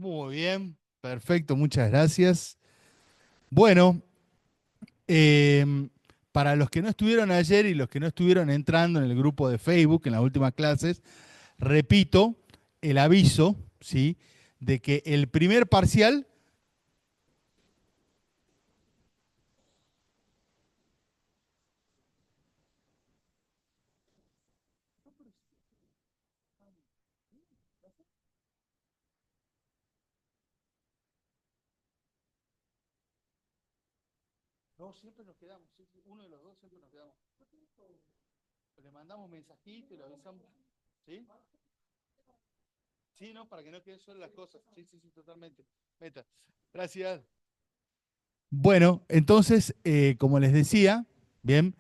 Muy bien, perfecto, muchas gracias. Bueno, em, para los que no estuvieron ayer y los que no estuvieron entrando en el grupo de Facebook en las últimas clases, repito el aviso, ¿sí? De que el primer parcial, no, siempre nos quedamos, sí, sí, uno de los dos siempre nos quedamos. Le mandamos mensajito y le avisamos, ¿sí? Sí, no, para que no queden solas las cosas. Sí, sí, sí, totalmente. Meta. Gracias. Bueno, entonces, como les decía, bien,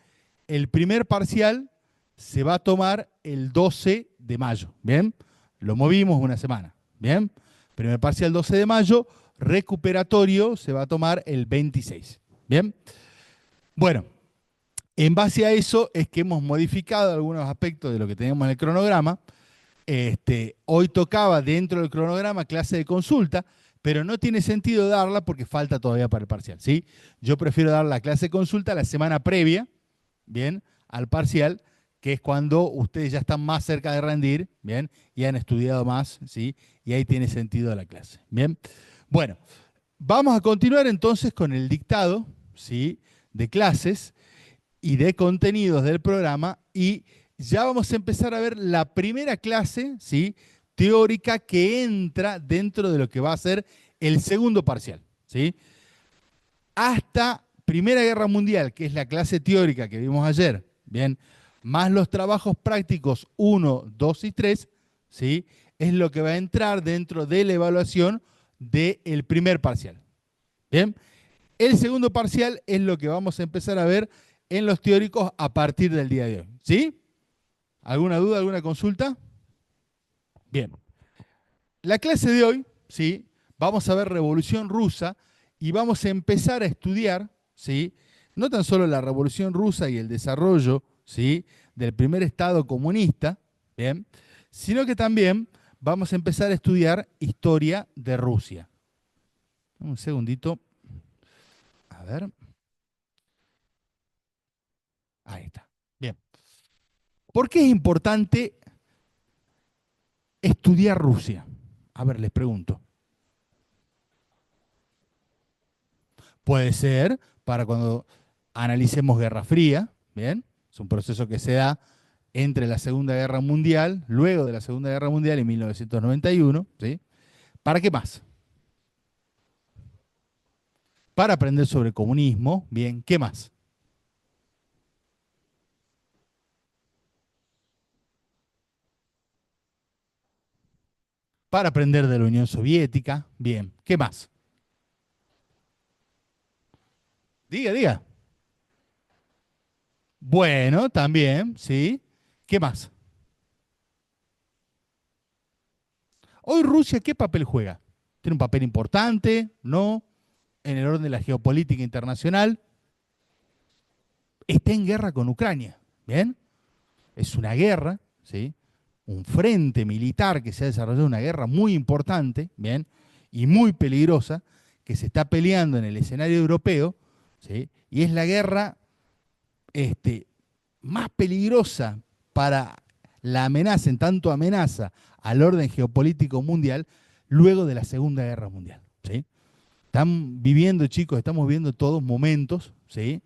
el primer parcial se va a tomar el 12 de mayo, bien, lo movimos una semana, bien, primer parcial 12 de mayo, recuperatorio se va a tomar el 26, bien. Bueno, en base a eso es que hemos modificado algunos aspectos de lo que teníamos en el cronograma. Hoy tocaba dentro del cronograma clase de consulta, pero no tiene sentido darla porque falta todavía para el parcial, ¿sí? Yo prefiero dar la clase de consulta la semana previa, ¿bien? Al parcial, que es cuando ustedes ya están más cerca de rendir, ¿bien? Y han estudiado más, ¿sí? Y ahí tiene sentido la clase, ¿bien? Bueno, vamos a continuar entonces con el dictado, ¿sí? De clases y de contenidos del programa y ya vamos a empezar a ver la primera clase, ¿sí? Teórica que entra dentro de lo que va a ser el segundo parcial, ¿sí? Hasta Primera Guerra Mundial, que es la clase teórica que vimos ayer, bien, más los trabajos prácticos 1, 2 y 3, ¿sí? Es lo que va a entrar dentro de la evaluación del primer parcial. Bien, el segundo parcial es lo que vamos a empezar a ver en los teóricos a partir del día de hoy. ¿Sí? ¿Alguna duda, alguna consulta? Bien. La clase de hoy, ¿sí? Vamos a ver Revolución Rusa y vamos a empezar a estudiar, ¿sí? No tan solo la Revolución Rusa y el desarrollo, ¿sí? Del primer Estado comunista, ¿bien? Sino que también vamos a empezar a estudiar historia de Rusia. Un segundito. A ver. Ahí está. Bien. ¿Por qué es importante estudiar Rusia? A ver, les pregunto. Puede ser para cuando analicemos Guerra Fría, ¿bien? Es un proceso que se da entre la Segunda Guerra Mundial, luego de la Segunda Guerra Mundial en 1991, ¿sí? ¿Para qué más? Para aprender sobre comunismo, ¿bien? ¿Qué más? Para aprender de la Unión Soviética, ¿bien? ¿Qué más? Diga, diga. Bueno, también, ¿sí? ¿Qué más? Hoy Rusia, ¿qué papel juega? ¿Tiene un papel importante? ¿No? En el orden de la geopolítica internacional. Está en guerra con Ucrania, ¿bien? Es una guerra, ¿sí? Un frente militar que se ha desarrollado, una guerra muy importante, ¿bien? Y muy peligrosa, que se está peleando en el escenario europeo, ¿sí? Y es la guerra más peligrosa para la amenaza, en tanto amenaza al orden geopolítico mundial, luego de la Segunda Guerra Mundial, ¿sí? Están viviendo, chicos, estamos viviendo todos momentos, ¿sí?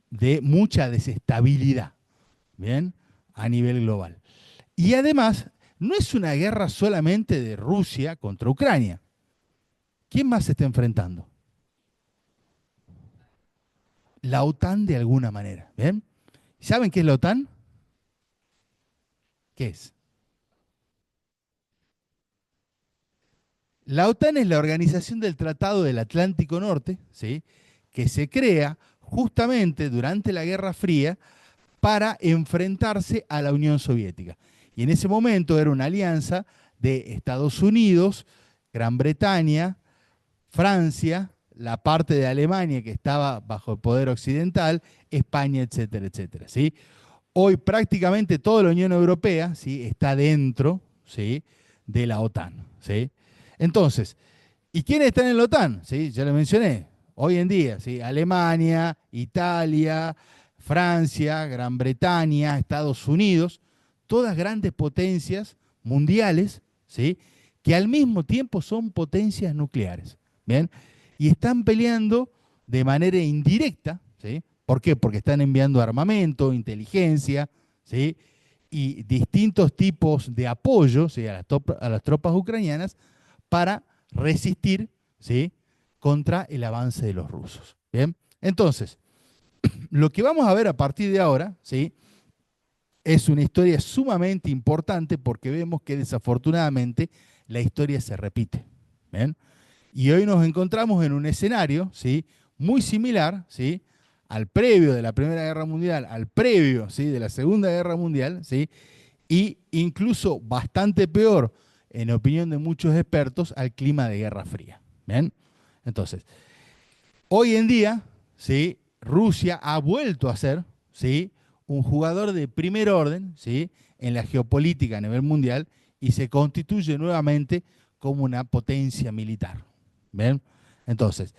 De mucha desestabilidad, ¿bien? A nivel global. Y además, no es una guerra solamente de Rusia contra Ucrania. ¿Quién más se está enfrentando? La OTAN de alguna manera. ¿Bien? ¿Saben qué es la OTAN? ¿Qué es? La OTAN es la organización del Tratado del Atlántico Norte, ¿sí? Que se crea justamente durante la Guerra Fría para enfrentarse a la Unión Soviética. Y en ese momento era una alianza de Estados Unidos, Gran Bretaña, Francia, la parte de Alemania que estaba bajo el poder occidental, España, etcétera, etcétera. ¿Sí? Hoy prácticamente toda la Unión Europea, ¿sí? Está dentro, ¿sí? De la OTAN. ¿Sí? Entonces, ¿y quiénes están en la OTAN? ¿Sí? Ya lo mencioné. Hoy en día, ¿sí? Alemania, Italia, Francia, Gran Bretaña, Estados Unidos, todas grandes potencias mundiales, ¿sí? Que al mismo tiempo son potencias nucleares. ¿Bien? Y están peleando de manera indirecta, ¿sí? ¿Por qué? Porque están enviando armamento, inteligencia, ¿sí? Y distintos tipos de apoyo, ¿sí? A las tropas ucranianas para resistir, ¿sí? Contra el avance de los rusos. Bien, entonces, lo que vamos a ver a partir de ahora, ¿sí? Es una historia sumamente importante porque vemos que desafortunadamente la historia se repite. ¿Bien? Y hoy nos encontramos en un escenario, ¿sí? Muy similar, ¿sí? Al previo de la Primera Guerra Mundial, al previo, ¿sí? De la Segunda Guerra Mundial, ¿sí? Y incluso bastante peor, en opinión de muchos expertos, al clima de Guerra Fría. ¿Bien? Entonces, hoy en día, ¿sí? Rusia ha vuelto a ser, ¿sí? Un jugador de primer orden, ¿sí? En la geopolítica a nivel mundial y se constituye nuevamente como una potencia militar. ¿Bien? Entonces,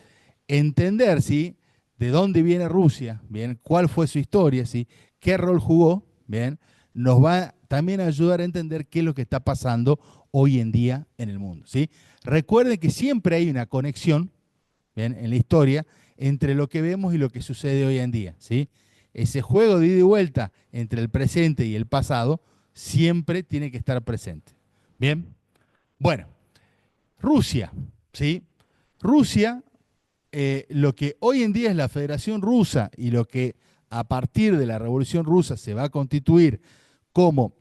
entender, ¿sí? De dónde viene Rusia, ¿bien? Cuál fue su historia, ¿sí? Qué rol jugó, ¿bien? Nos va también a ayudar a entender qué es lo que está pasando hoy en día en el mundo, ¿sí? Recuerden que siempre hay una conexión, ¿bien? En la historia entre lo que vemos y lo que sucede hoy en día, ¿sí? Ese juego de ida y vuelta entre el presente y el pasado siempre tiene que estar presente. Bien, bueno, Rusia, ¿sí? Rusia, lo que hoy en día es la Federación Rusa y lo que a partir de la Revolución Rusa se va a constituir como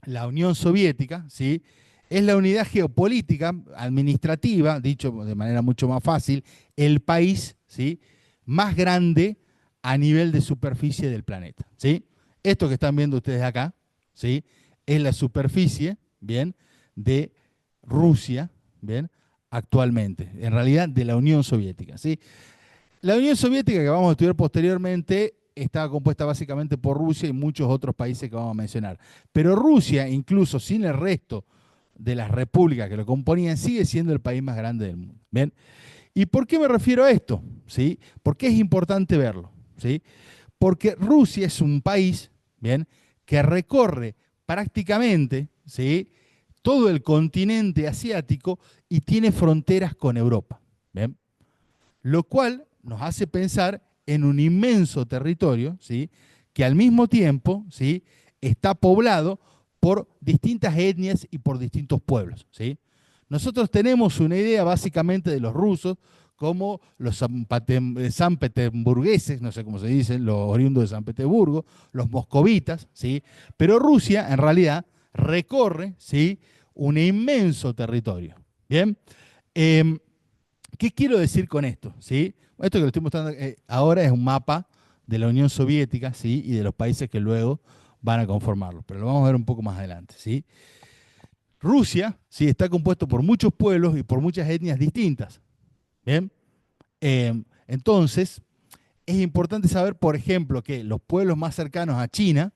la Unión Soviética, ¿sí? Es la unidad geopolítica, administrativa, dicho de manera mucho más fácil, el país, ¿sí? Más grande a nivel de superficie del planeta, ¿sí? Esto que están viendo ustedes acá, ¿sí? Es la superficie, ¿bien? De Rusia, ¿bien? Actualmente, en realidad de la Unión Soviética, ¿sí? La Unión Soviética, que vamos a estudiar posteriormente, estaba compuesta básicamente por Rusia y muchos otros países que vamos a mencionar. Pero Rusia, incluso sin el resto de las repúblicas que lo componían, sigue siendo el país más grande del mundo. ¿Bien? ¿Y por qué me refiero a esto? ¿Sí? ¿Por qué es importante verlo? ¿Sí? Porque Rusia es un país, ¿bien? Que recorre prácticamente, ¿sí? Todo el continente asiático y tiene fronteras con Europa. ¿Bien? Lo cual nos hace pensar en un inmenso territorio, ¿sí? Que al mismo tiempo, ¿sí? Está poblado por distintas etnias y por distintos pueblos, ¿sí? Nosotros tenemos una idea básicamente de los rusos como los sanpeteburgueses, no sé cómo se dicen, los oriundos de San Petersburgo, los moscovitas, ¿sí? Pero Rusia en realidad recorre, ¿sí? Un inmenso territorio. ¿Bien? Eh, ¿Qué quiero decir con esto? ¿Sí? Esto que lo estoy mostrando ahora es un mapa de la Unión Soviética, ¿sí? Y de los países que luego van a conformarlo, pero lo vamos a ver un poco más adelante, ¿sí? Rusia, ¿sí? Está compuesto por muchos pueblos y por muchas etnias distintas, ¿bien? Entonces, es importante saber, por ejemplo, que los pueblos más cercanos a China,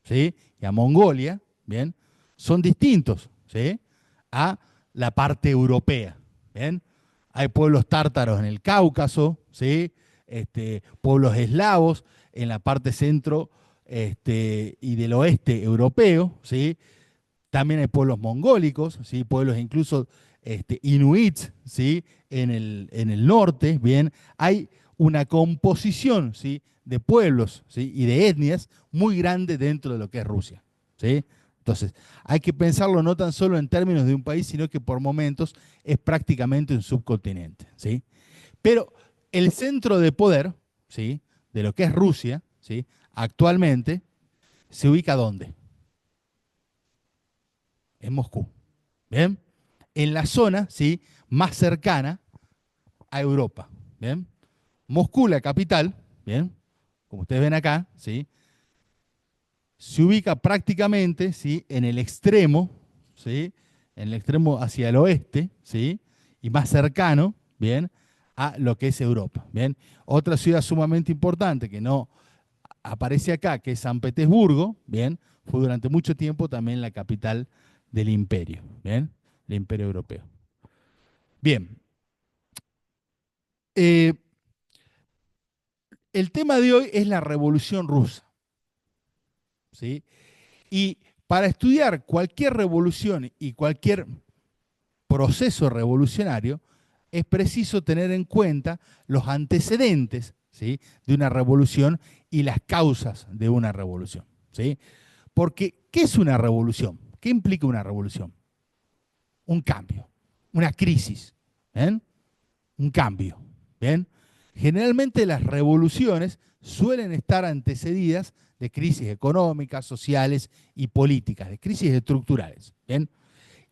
¿sí? Y a Mongolia, ¿bien? Son distintos, ¿sí? A la parte europea, ¿bien? Hay pueblos tártaros en el Cáucaso, ¿sí? Pueblos eslavos en la parte centro y del oeste europeo, ¿sí? También hay pueblos mongólicos, ¿sí? Pueblos incluso inuits, ¿sí? En el norte, ¿bien? Hay una composición, ¿sí? De pueblos, ¿sí? Y de etnias muy grande dentro de lo que es Rusia, ¿sí? Entonces, hay que pensarlo no tan solo en términos de un país, sino que por momentos es prácticamente un subcontinente, ¿sí? Pero el centro de poder, ¿sí? De lo que es Rusia, ¿sí? Actualmente, ¿se ubica dónde? En Moscú. ¿Bien? En la zona, ¿sí? Más cercana a Europa. ¿Bien? Moscú, la capital, ¿bien? Como ustedes ven acá, ¿sí? Se ubica prácticamente, ¿sí? En el extremo, ¿sí? En el extremo hacia el oeste, ¿sí? Y más cercano, ¿bien? A lo que es Europa, ¿bien? Otra ciudad sumamente importante que no aparece acá, que es San Petersburgo, ¿bien? Fue durante mucho tiempo también la capital del imperio, ¿bien? El imperio europeo. Bien, eh, el tema de hoy es la Revolución Rusa, ¿sí? Y para estudiar cualquier revolución y cualquier proceso revolucionario, es preciso tener en cuenta los antecedentes, ¿sí?, de una revolución y las causas de una revolución, ¿sí? Porque, ¿qué es una revolución? ¿Qué implica una revolución? Un cambio, una crisis, ¿bien? Un cambio, ¿bien? Generalmente las revoluciones suelen estar antecedidas de crisis económicas, sociales y políticas, de crisis estructurales, ¿bien?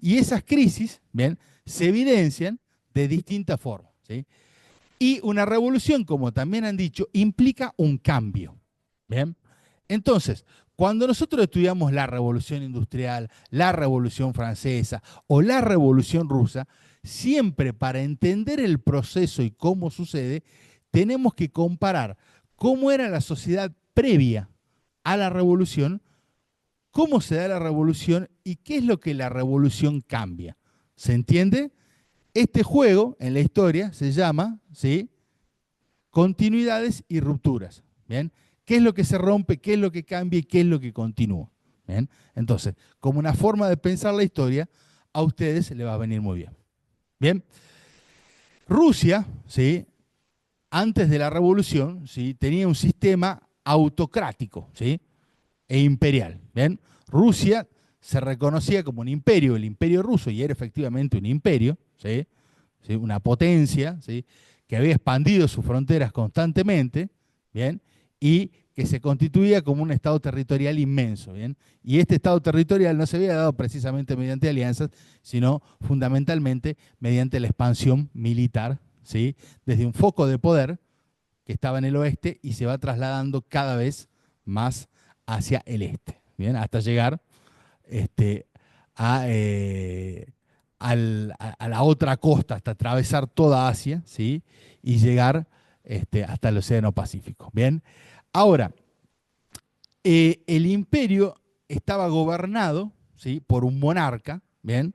Y esas crisis, ¿bien?, se evidencian de distintas formas, ¿sí? Y una revolución, como también han dicho, implica un cambio, ¿bien? Entonces, cuando nosotros estudiamos la revolución industrial, la revolución francesa o la revolución rusa, siempre para entender el proceso y cómo sucede, tenemos que comparar cómo era la sociedad previa a la revolución, cómo se da la revolución y qué es lo que la revolución cambia. ¿Se entiende? Este juego en la historia se llama, ¿sí?, continuidades y rupturas. ¿Bien? ¿Qué es lo que se rompe, qué es lo que cambia y qué es lo que continúa? ¿Bien? Entonces, como una forma de pensar la historia, a ustedes les va a venir muy bien. Bien, Rusia, ¿sí?, antes de la revolución, ¿sí?, tenía un sistema autocrático, ¿sí?, e imperial. ¿Bien? Rusia se reconocía como un imperio, el imperio ruso, y era efectivamente un imperio, ¿sí?, ¿sí?, una potencia, ¿sí?, que había expandido sus fronteras constantemente, ¿bien?, y que se constituía como un estado territorial inmenso, ¿bien? Y este estado territorial no se había dado precisamente mediante alianzas, sino fundamentalmente mediante la expansión militar, ¿sí?, desde un foco de poder que estaba en el oeste y se va trasladando cada vez más hacia el este, ¿bien?, hasta llegar este, a, a la otra costa, hasta atravesar toda Asia, ¿sí?, y llegar hasta el Océano Pacífico. Bien, ahora, el imperio estaba gobernado, ¿sí?, por un monarca, ¿bien?,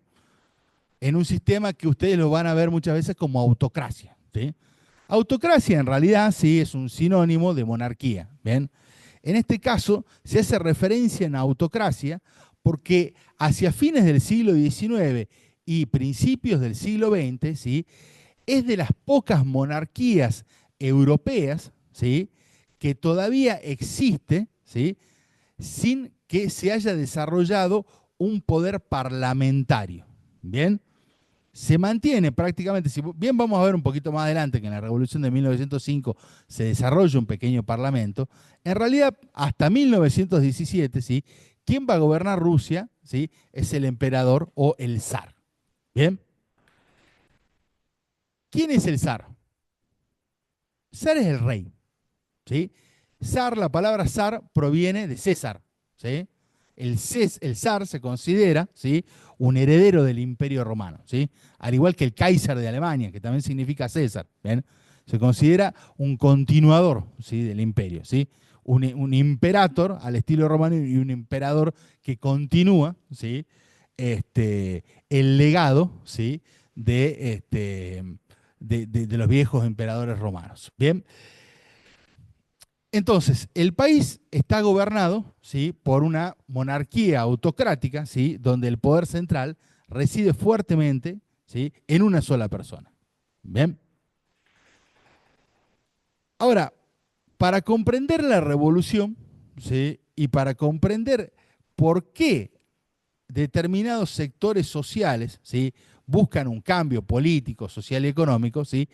en un sistema que ustedes lo van a ver muchas veces como autocracia, ¿sí? Autocracia en realidad sí es un sinónimo de monarquía, ¿bien? En este caso se hace referencia en autocracia porque hacia fines del siglo XIX y principios del siglo XX, ¿sí?, es de las pocas monarquías europeas, ¿sí?, que todavía existe, ¿sí?, sin que se haya desarrollado un poder parlamentario. ¿Bien? Se mantiene prácticamente, si bien vamos a ver un poquito más adelante que en la Revolución de 1905 se desarrolla un pequeño parlamento, en realidad hasta 1917, ¿sí?, ¿quién va a gobernar Rusia? ¿Sí? Es el emperador o el zar. ¿Bien? ¿Quién es el zar? Zar es el rey. ¿Sí? Zar, la palabra zar proviene de César. ¿Sí? El zar se considera, ¿sí?, un heredero del Imperio Romano, ¿sí?, al igual que el Kaiser de Alemania, que también significa César. ¿Bien? Se considera un continuador, ¿sí?, del imperio, ¿sí?, un imperator al estilo romano y un emperador que continúa, ¿sí?, el legado, ¿sí?, de los viejos emperadores romanos. Bien, entonces, el país está gobernado, ¿sí?, por una monarquía autocrática, ¿sí?, donde el poder central reside fuertemente, ¿sí?, en una sola persona. Bien. Ahora, para comprender la revolución, ¿sí?, y para comprender por qué determinados sectores sociales, ¿sí?, buscan un cambio político, social y económico, ¿sí?,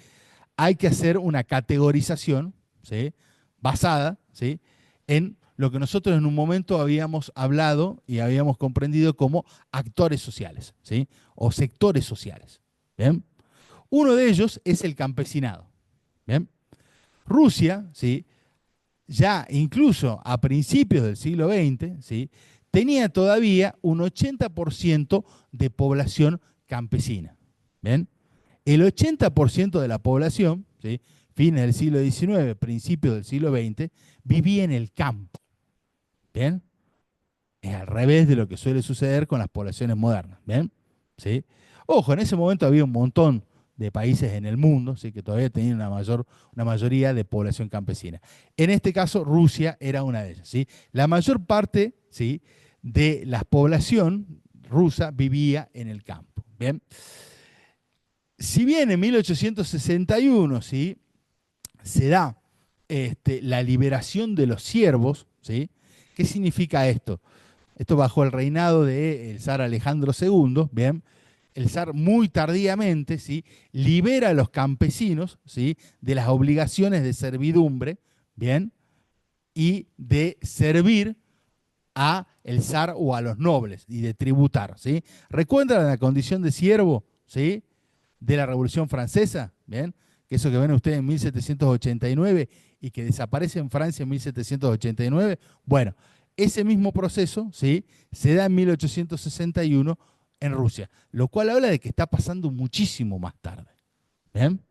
hay que hacer una categorización, ¿sí?, basada, ¿sí?, en lo que nosotros en un momento habíamos hablado y habíamos comprendido como actores sociales, ¿sí?, o sectores sociales. ¿Bien? Uno de ellos es el campesinado. ¿Bien? Rusia, ¿sí?, ya incluso a principios del siglo XX, ¿sí?, tenía todavía un 80% de población campesina. ¿Bien? El 80% de la población, ¿sí?, fines del siglo XIX, principios del siglo XX, vivía en el campo. ¿Bien? Es al revés de lo que suele suceder con las poblaciones modernas. ¿Bien? ¿Sí? Ojo, en ese momento había un montón de países en el mundo, ¿sí? Que todavía tenían una mayoría de población campesina. En este caso, Rusia era una de ellas, ¿sí? La mayor parte, ¿sí?, de la población rusa vivía en el campo. Bien. Si bien en 1861, ¿sí?, se da la liberación de los siervos, ¿sí? ¿Qué significa esto? Esto bajo el reinado del zar Alejandro II, ¿bien? El zar muy tardíamente, ¿sí?, libera a los campesinos, ¿sí?, de las obligaciones de servidumbre, ¿bien?, y de servir a el zar o a los nobles y de tributar, ¿sí? ¿Recuerdan la condición de siervo, ¿sí?, de la Revolución Francesa? ¿Bien? Que eso que ven ustedes en 1789 y que desaparece en Francia en 1789. Bueno, ese mismo proceso, ¿sí?, se da en 1861 en Rusia, lo cual habla de que está pasando muchísimo más tarde. ¿Bien?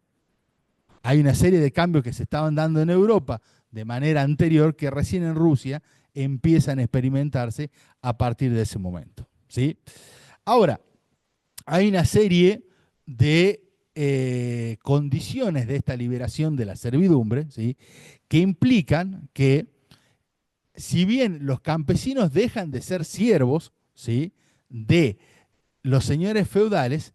Hay una serie de cambios que se estaban dando en Europa de manera anterior que recién en Rusia empiezan a experimentarse a partir de ese momento, ¿sí? Ahora, hay una serie de condiciones de esta liberación de la servidumbre, ¿sí?, que implican que, si bien los campesinos dejan de ser siervos, ¿sí?, de los señores feudales,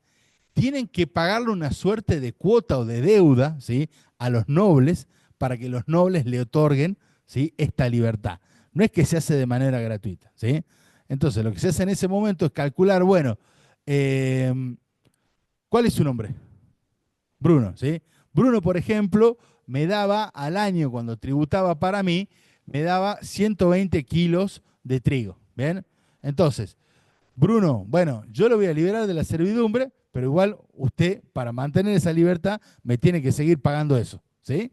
tienen que pagarle una suerte de cuota o de deuda, ¿sí?, a los nobles para que los nobles le otorguen, ¿sí?, esta libertad. No es que se hace de manera gratuita, ¿sí? Entonces, lo que se hace en ese momento es calcular, bueno, eh, ¿cuál es su nombre? Bruno, ¿sí? Bruno, por ejemplo, me daba al año, cuando tributaba para mí, me daba 120 kilos de trigo, ¿bien? Entonces, Bruno, bueno, yo lo voy a liberar de la servidumbre, pero igual usted, para mantener esa libertad, me tiene que seguir pagando eso, ¿sí?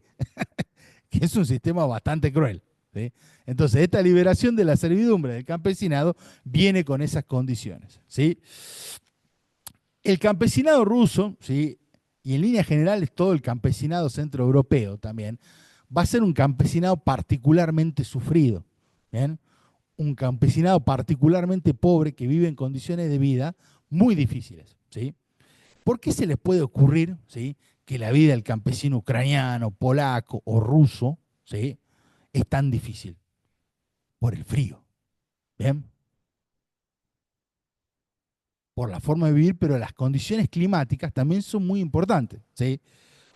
Que es un sistema bastante cruel, ¿sí? Entonces, esta liberación de la servidumbre del campesinado viene con esas condiciones, ¿sí? El campesinado ruso, ¿sí?, y en líneas generales todo el campesinado centroeuropeo también, va a ser un campesinado particularmente sufrido, ¿bien? Un campesinado particularmente pobre que vive en condiciones de vida muy difíciles, ¿sí? ¿Por qué se les puede ocurrir, ¿sí?, que la vida del campesino ucraniano, polaco o ruso, ¿sí?, es tan difícil? Por el frío, ¿bien? Por la forma de vivir, pero las condiciones climáticas también son muy importantes, ¿sí?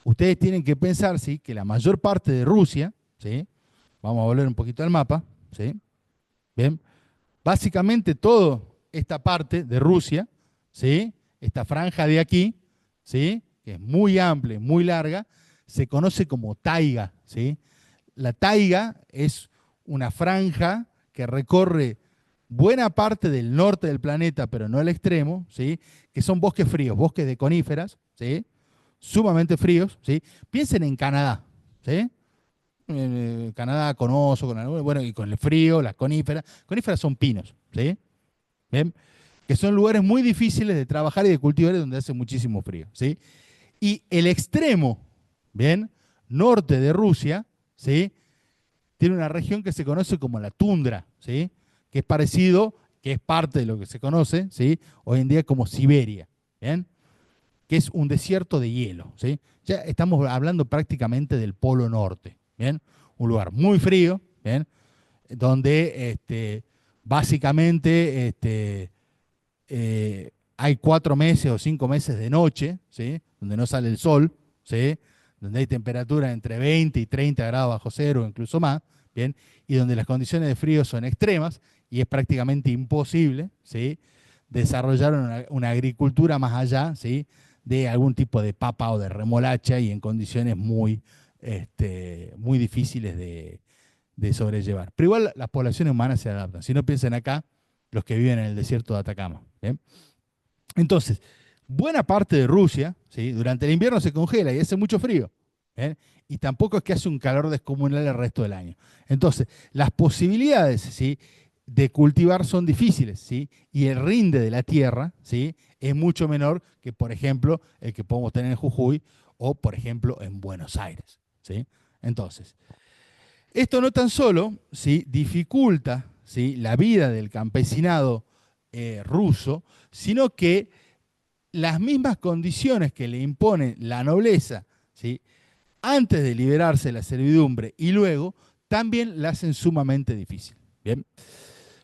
Ustedes tienen que pensar, ¿sí?, que la mayor parte de Rusia, ¿sí?, vamos a volver un poquito al mapa, ¿sí?, bien, básicamente toda esta parte de Rusia, ¿sí?, esta franja de aquí, ¿sí?, que es muy amplia, muy larga, se conoce como taiga, ¿sí? La taiga es una franja que recorre buena parte del norte del planeta, pero no el extremo, ¿sí?, que son bosques fríos, bosques de coníferas, ¿sí?, sumamente fríos, ¿sí? Piensen en Canadá, ¿sí? Canadá con oso, bueno, y con el frío, las coníferas. Coníferas son pinos, ¿sí? ¿Bien? Que son lugares muy difíciles de trabajar y de cultivar y donde hace muchísimo frío, ¿sí? Y el extremo, ¿bien?, norte de Rusia, ¿sí?, tiene una región que se conoce como la tundra, ¿sí?, que es parecido, que es parte de lo que se conoce, ¿sí?, hoy en día como Siberia, ¿bien?, que es un desierto de hielo, ¿sí? Ya estamos hablando prácticamente del Polo Norte, ¿bien? Un lugar muy frío, ¿bien?, donde básicamente hay 4 meses o 5 meses de noche, ¿sí?, donde no sale el sol, ¿sí?, donde hay temperaturas entre 20 y 30 grados bajo cero, incluso más, ¿bien?, y donde las condiciones de frío son extremas y es prácticamente imposible, ¿sí?, desarrollar una agricultura más allá, ¿sí?, de algún tipo de papa o de remolacha y en condiciones muy, muy difíciles de sobrellevar. Pero igual las poblaciones humanas se adaptan. Si no, piensen acá, los que viven en el desierto de Atacama, ¿bien? Entonces, buena parte de Rusia, ¿sí?, durante el invierno se congela y hace mucho frío, ¿bien?, y tampoco es que hace un calor descomunal el resto del año. Entonces, las posibilidades, ¿sí?, de cultivar son difíciles, ¿sí?, y el rinde de la tierra, ¿sí?, es mucho menor que, por ejemplo, el que podemos tener en Jujuy o, por ejemplo, en Buenos Aires, ¿sí? Entonces, esto no tan solo, ¿sí?, dificulta, ¿sí?, la vida del campesinado ruso, sino que las mismas condiciones que le impone la nobleza, ¿sí?, antes de liberarse de la servidumbre y luego, también la hacen sumamente difícil. ¿Bien?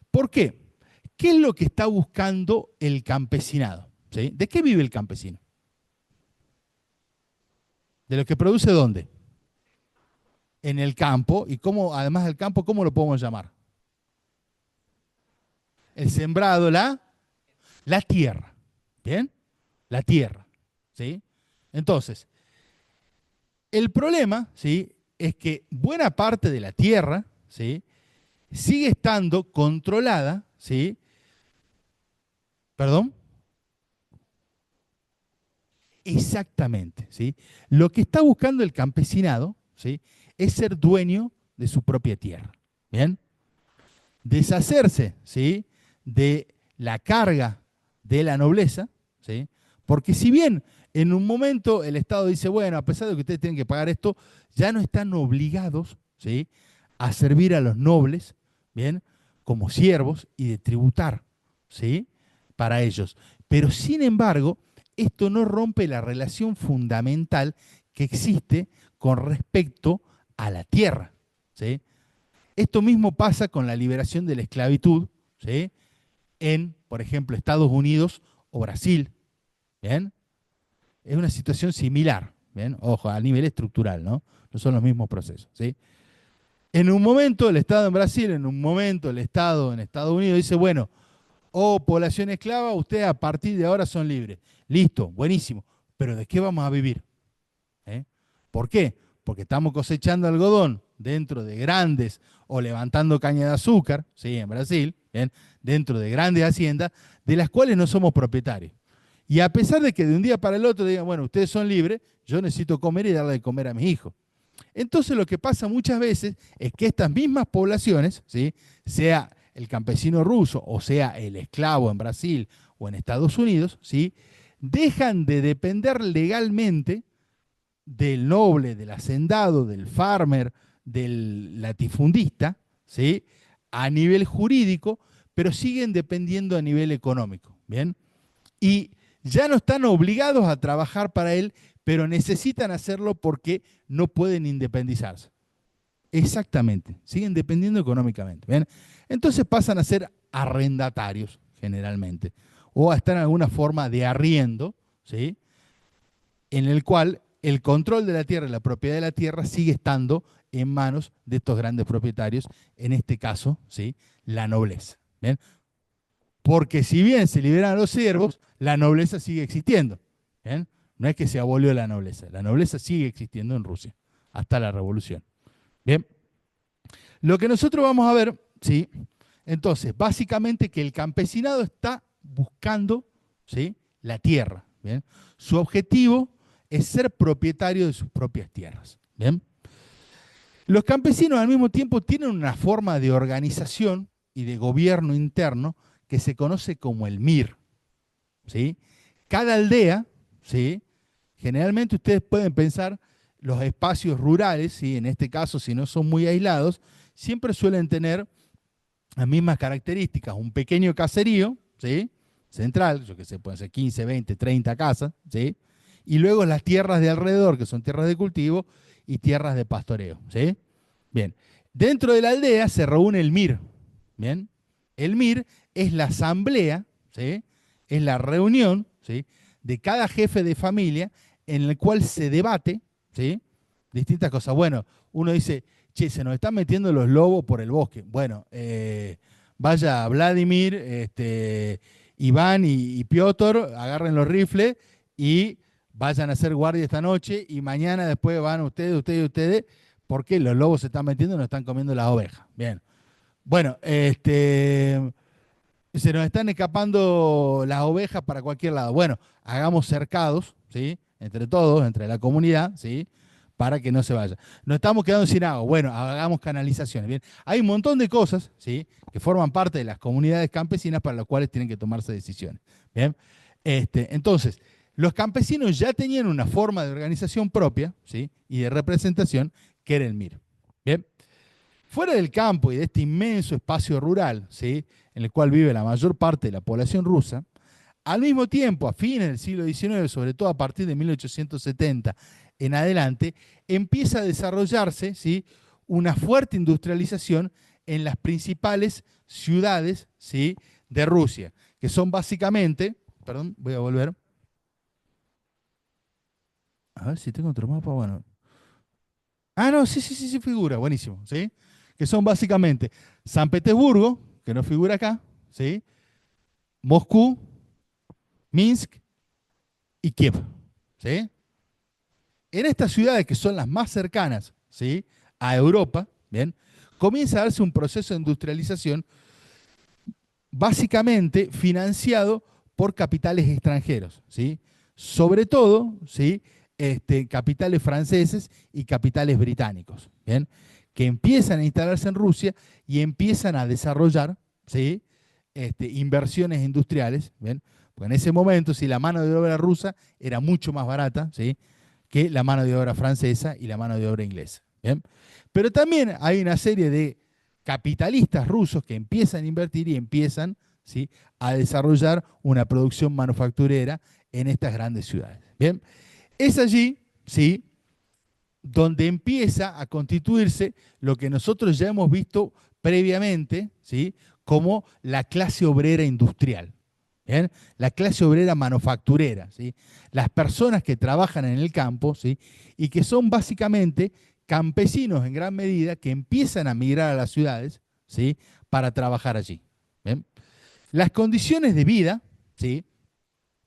¿Por qué? ¿Qué es lo que está buscando el campesinado? ¿Sí? ¿De qué vive el campesino? ¿De lo que produce dónde? En el campo. ¿Y cómo, además del campo, cómo lo podemos llamar? El sembrado, la tierra. ¿Bien? La tierra. ¿Sí? Entonces, el problema, ¿sí?, es que buena parte de la tierra, ¿sí?, sigue estando controlada, ¿sí? ¿Perdón? Exactamente, ¿sí? Lo que está buscando el campesinado, ¿sí?, es ser dueño de su propia tierra. ¿Bien? Deshacerse, ¿sí?, de la carga de la nobleza, ¿sí? Porque si bien en un momento el Estado dice, bueno, a pesar de que ustedes tienen que pagar esto, ya no están obligados, ¿sí?, a servir a los nobles, ¿bien?, como siervos y de tributar, ¿sí?, para ellos. Pero sin embargo, esto no rompe la relación fundamental que existe con respecto a la tierra, ¿sí? Esto mismo pasa con la liberación de la esclavitud, ¿sí?, en, por ejemplo, Estados Unidos o Brasil. ¿Bien? Es una situación similar, ¿bien? Ojo, a nivel estructural, ¿no? No son los mismos procesos, ¿sí? En un momento el Estado en Brasil, en un momento el Estado en Estados Unidos dice, bueno, población esclava, ustedes a partir de ahora son libres. Listo, buenísimo. Pero ¿de qué vamos a vivir? ¿Eh? ¿Por qué? Porque estamos cosechando algodón dentro de grandes, o levantando caña de azúcar, ¿sí?, en Brasil, ¿bien?, dentro de grandes haciendas, de las cuales no somos propietarios. Y a pesar de que de un día para el otro digan, bueno, ustedes son libres, yo necesito comer y darle de comer a mis hijos. Entonces lo que pasa muchas veces es que estas mismas poblaciones, ¿sí?, sea el campesino ruso o sea el esclavo en Brasil o en Estados Unidos, ¿sí?, dejan de depender legalmente del noble, del hacendado, del farmer, del latifundista, ¿sí?, a nivel jurídico, pero siguen dependiendo a nivel económico. ¿Bien? Y ya no están obligados a trabajar para él, pero necesitan hacerlo porque no pueden independizarse. Exactamente, siguen dependiendo económicamente. ¿Bien? Entonces pasan a ser arrendatarios, generalmente, o a estar en alguna forma de arriendo, ¿sí?, en el cual el control de la tierra y la propiedad de la tierra sigue estando en manos de estos grandes propietarios, en este caso, ¿sí?, la nobleza. ¿Bien? Porque si bien se liberan a los siervos, la nobleza sigue existiendo. ¿Bien? No es que se abolió la nobleza sigue existiendo en Rusia, hasta la revolución. Bien, lo que nosotros vamos a ver, ¿sí?, entonces, básicamente que el campesinado está buscando, ¿sí?, la tierra. ¿Bien? Su objetivo es ser propietario de sus propias tierras. ¿Bien? Los campesinos al mismo tiempo tienen una forma de organización y de gobierno interno que se conoce como el MIR. ¿Sí? Cada aldea, ¿sí?, generalmente ustedes pueden pensar los espacios rurales, ¿sí?, en este caso si no son muy aislados, siempre suelen tener las mismas características, un pequeño caserío, ¿sí?, central, yo que sé, pueden ser 15, 20, 30 casas, ¿sí?, y luego las tierras de alrededor, que son tierras de cultivo y tierras de pastoreo, ¿sí? Bien, dentro de la aldea se reúne el MIR, ¿bien? El MIR es la asamblea, ¿sí?, es la reunión, ¿sí?, de cada jefe de familia en el cual se debate, ¿sí?, distintas cosas. Bueno, uno dice, che, se nos están metiendo los lobos por el bosque. Bueno, vaya Vladimir, Iván y Piotr, agarren los rifles y vayan a hacer guardia esta noche y mañana después van ustedes y ustedes, porque los lobos se están metiendo y nos están comiendo las ovejas. Bien. Bueno, se nos están escapando las ovejas para cualquier lado. Bueno, hagamos cercados, ¿sí?, entre todos, entre la comunidad, ¿sí?, para que no se vaya. Nos estamos quedando sin agua. Bueno, hagamos canalizaciones. Bien, hay un montón de cosas, ¿sí?, que forman parte de las comunidades campesinas para las cuales tienen que tomarse decisiones. Bien, entonces, los campesinos ya tenían una forma de organización propia, ¿sí?, y de representación, que era el MIR. Bien, fuera del campo y de este inmenso espacio rural, ¿sí?, en el cual vive la mayor parte de la población rusa, Al mismo tiempo, a fines del siglo XIX, sobre todo a partir de 1870 en adelante, empieza a desarrollarse, ¿sí?, una fuerte industrialización en las principales ciudades, ¿sí?, de Rusia, que son básicamente, perdón, voy a volver, a ver si tengo otro mapa, bueno. Ah, no, sí, sí, sí, sí figura, buenísimo, ¿sí? Que son básicamente San Petersburgo, que no figura acá, ¿sí? Moscú, Minsk y Kiev, ¿sí? En estas ciudades que son las más cercanas, ¿sí?, a Europa, ¿bien?, comienza a darse un proceso de industrialización básicamente financiado por capitales extranjeros, ¿sí? Sobre todo, ¿sí?, capitales franceses y capitales británicos, ¿bien?, que empiezan a instalarse en Rusia y empiezan a desarrollar, ¿sí?, inversiones industriales, ¿bien? Porque en ese momento, si la mano de obra rusa era mucho más barata, ¿sí?, que la mano de obra francesa y la mano de obra inglesa, ¿bien? Pero también hay una serie de capitalistas rusos que empiezan a invertir y empiezan, ¿sí?, a desarrollar una producción manufacturera en estas grandes ciudades. Bien, es allí, ¿sí?, donde empieza a constituirse lo que nosotros ya hemos visto previamente, ¿sí?, como la clase obrera industrial. ¿Bien? La clase obrera manufacturera, ¿sí?, las personas que trabajan en el campo, ¿sí?, y que son básicamente campesinos en gran medida que empiezan a migrar a las ciudades, ¿sí?, para trabajar allí. ¿Bien? Las condiciones de vida, ¿sí?,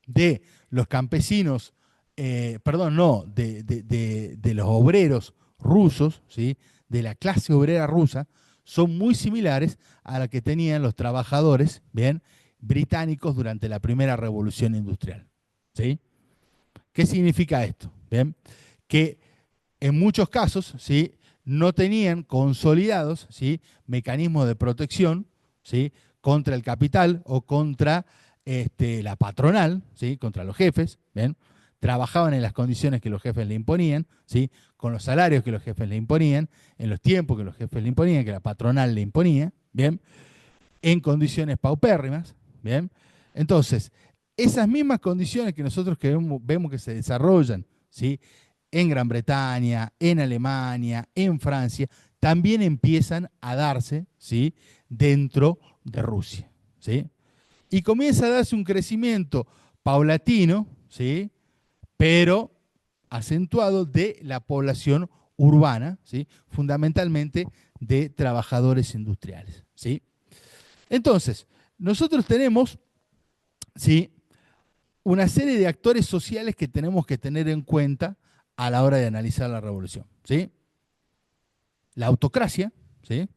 de los campesinos, perdón, no, de los obreros rusos, ¿sí?, de la clase obrera rusa, son muy similares a la que tenían los trabajadores, ¿bien?, británicos durante la primera revolución industrial, ¿sí? ¿Qué significa esto? ¿Bien? Que en muchos casos, ¿sí?, no tenían consolidados, ¿sí?, mecanismos de protección, ¿sí?, contra el capital o contra la patronal, ¿sí?, contra los jefes, ¿bien? Trabajaban en las condiciones que los jefes le imponían, ¿sí?, con los salarios que los jefes le imponían, en los tiempos que los jefes le imponían, que la patronal le imponía, ¿bien?, en condiciones paupérrimas, ¿bien? Entonces, esas mismas condiciones que nosotros vemos que se desarrollan, ¿sí?, en Gran Bretaña, en Alemania, en Francia, también empiezan a darse, ¿sí?, dentro de Rusia, ¿sí? Y comienza a darse un crecimiento paulatino, ¿sí?, pero acentuado de la población urbana, ¿sí?, fundamentalmente de trabajadores industriales, ¿sí? Entonces, nosotros tenemos, ¿sí?, una serie de actores sociales que tenemos que tener en cuenta a la hora de analizar la revolución, ¿sí? La autocracia, ¿sí?,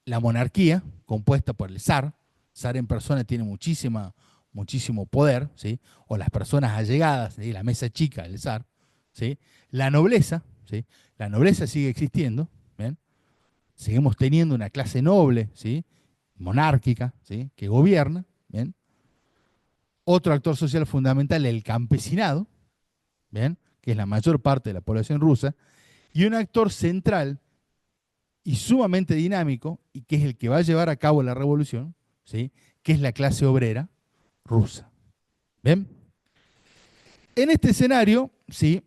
la monarquía, compuesta por el zar. Zar en persona tiene muchísimo poder, ¿sí?, o las personas allegadas, ¿sí?, la mesa chica del zar, ¿sí? La nobleza, ¿sí?, la nobleza sigue existiendo, ¿bien? Seguimos teniendo una clase noble, ¿sí?, monárquica, ¿sí?, que gobierna, ¿bien? Otro actor social fundamental, el campesinado, ¿bien?, que es la mayor parte de la población rusa, y un actor central y sumamente dinámico, y que es el que va a llevar a cabo la revolución, ¿sí?, que es la clase obrera rusa. ¿Ven? En este escenario, ¿sí?,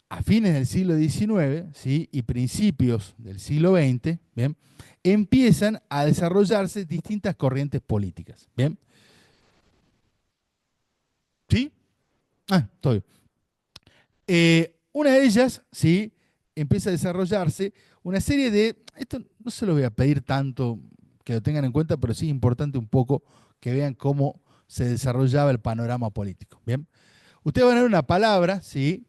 a fines del siglo XIX, ¿sí?, y principios del siglo XX, ¿bien?, empiezan a desarrollarse distintas corrientes políticas. ¿Bien? ¿Sí? Ah, estoy. Una de ellas, ¿sí?, empieza a desarrollarse una serie de, esto no se lo voy a pedir tanto que lo tengan en cuenta, pero sí es importante un poco que vean cómo se desarrollaba el panorama político. Bien, ustedes van a ver una palabra, ¿sí?,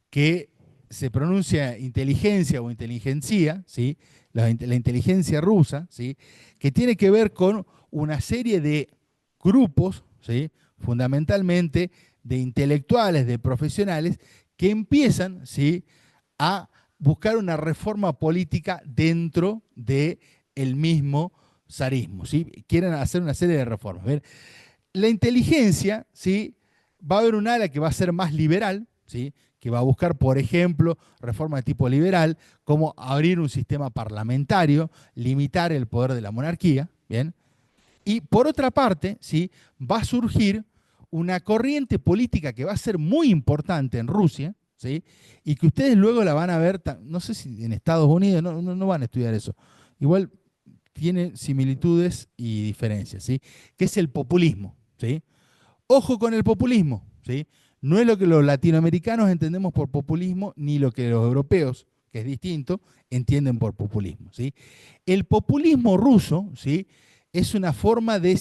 que se pronuncia inteligencia o inteligencia, ¿sí?, la inteligencia rusa, ¿sí?, que tiene que ver con una serie de grupos, ¿sí?, fundamentalmente de intelectuales, de profesionales, que empiezan, ¿sí?, a buscar una reforma política dentro del mismo zarismo, ¿sí? Quieren hacer una serie de reformas. ¿Ven? La inteligencia, ¿sí?, va a haber un ala que va a ser más liberal, ¿sí?, que va a buscar, por ejemplo, reformas de tipo liberal, como abrir un sistema parlamentario, limitar el poder de la monarquía, ¿bien? Y por otra parte, ¿sí? Va a surgir una corriente política que va a ser muy importante en Rusia, ¿sí? Y que ustedes luego la van a ver, no sé si en Estados Unidos, no van a estudiar eso. Igual tiene similitudes y diferencias, ¿sí? Que es el populismo, ¿sí? Ojo con el populismo, ¿sí? No es lo que los latinoamericanos entendemos por populismo, ni lo que los europeos, que es distinto, entienden por populismo, ¿sí? El populismo ruso, ¿sí? Es una forma de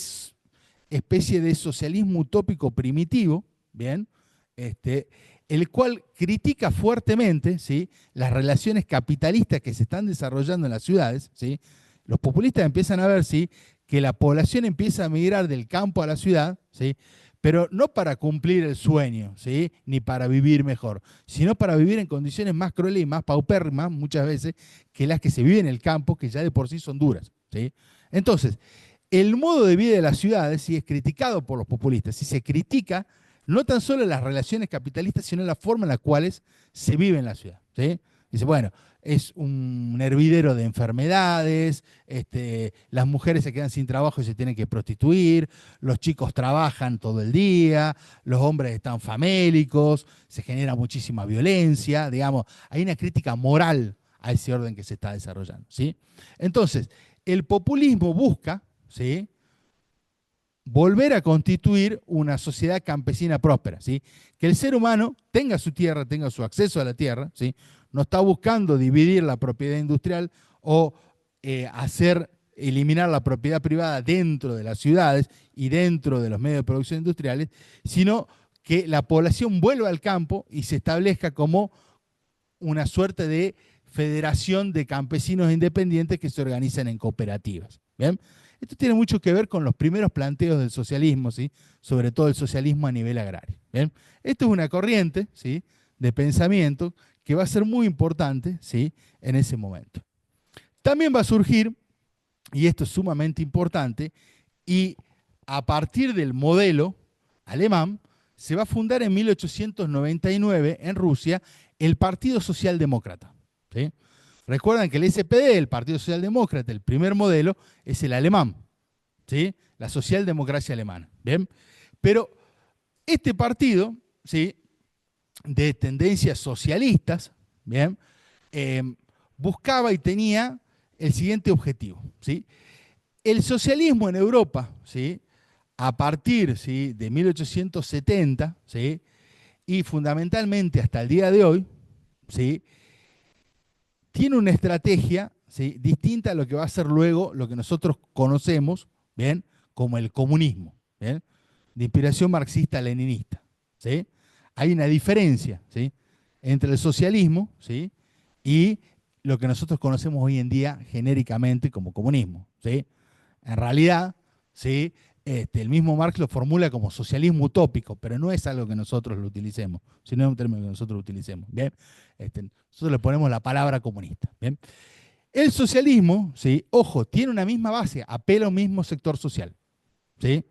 especie de socialismo utópico primitivo, ¿bien? El cual critica fuertemente, ¿sí? Las relaciones capitalistas que se están desarrollando en las ciudades, ¿sí? Los populistas empiezan a ver, ¿sí? Que la población empieza a migrar del campo a la ciudad, ¿sí? Pero no para cumplir el sueño, ¿sí? Ni para vivir mejor, sino para vivir en condiciones más crueles y más paupérrimas muchas veces que las que se viven en el campo, que ya de por sí son duras, ¿sí? Entonces, el modo de vida de las ciudades sí es criticado por los populistas, y se critica no tan solo las relaciones capitalistas, sino la forma en la cuales se vive en la ciudad, ¿sí? Dice, bueno, es un hervidero de enfermedades, las mujeres se quedan sin trabajo y se tienen que prostituir, los chicos trabajan todo el día, los hombres están famélicos, se genera muchísima violencia, digamos, hay una crítica moral a ese orden que se está desarrollando, ¿sí? Entonces, el populismo busca, ¿sí? Volver a constituir una sociedad campesina próspera, ¿sí? Que el ser humano tenga su tierra, tenga su acceso a la tierra, ¿sí? No está buscando dividir la propiedad industrial o eliminar la propiedad privada dentro de las ciudades y dentro de los medios de producción industriales, sino que la población vuelva al campo y se establezca como una suerte de federación de campesinos independientes que se organizan en cooperativas, ¿bien? Esto tiene mucho que ver con los primeros planteos del socialismo, ¿sí? Sobre todo el socialismo a nivel agrario, ¿bien? Esto es una corriente, ¿sí? De pensamiento que va a ser muy importante, ¿sí? En ese momento. También va a surgir, y esto es sumamente importante, y a partir del modelo alemán, se va a fundar en 1899 en Rusia el Partido Socialdemócrata, ¿sí? Recuerdan que el SPD, el Partido Socialdemócrata, el primer modelo, es el alemán, ¿sí? La socialdemocracia alemana, ¿bien? Pero este partido, ¿sí? De tendencias socialistas, ¿bien? Eh, buscaba y tenía el siguiente objetivo, ¿sí? El socialismo en Europa, ¿sí? A partir, ¿sí? De 1870, ¿sí? Y fundamentalmente hasta el día de hoy, ¿sí? Tiene una estrategia, ¿sí? Distinta a lo que va a ser luego lo que nosotros conocemos, ¿bien? Como el comunismo, ¿bien? De inspiración marxista-leninista, ¿sí? Hay una diferencia, ¿sí? Entre el socialismo, ¿sí? Y lo que nosotros conocemos hoy en día genéricamente como comunismo, ¿sí? En realidad, ¿sí? El mismo Marx lo formula como socialismo utópico, pero no es algo que nosotros lo utilicemos, sino es un término que nosotros utilicemos, ¿bien? Nosotros le ponemos la palabra comunista, ¿bien? El socialismo, ¿sí? Ojo, tiene una misma base, apela a un mismo sector social, ¿sí?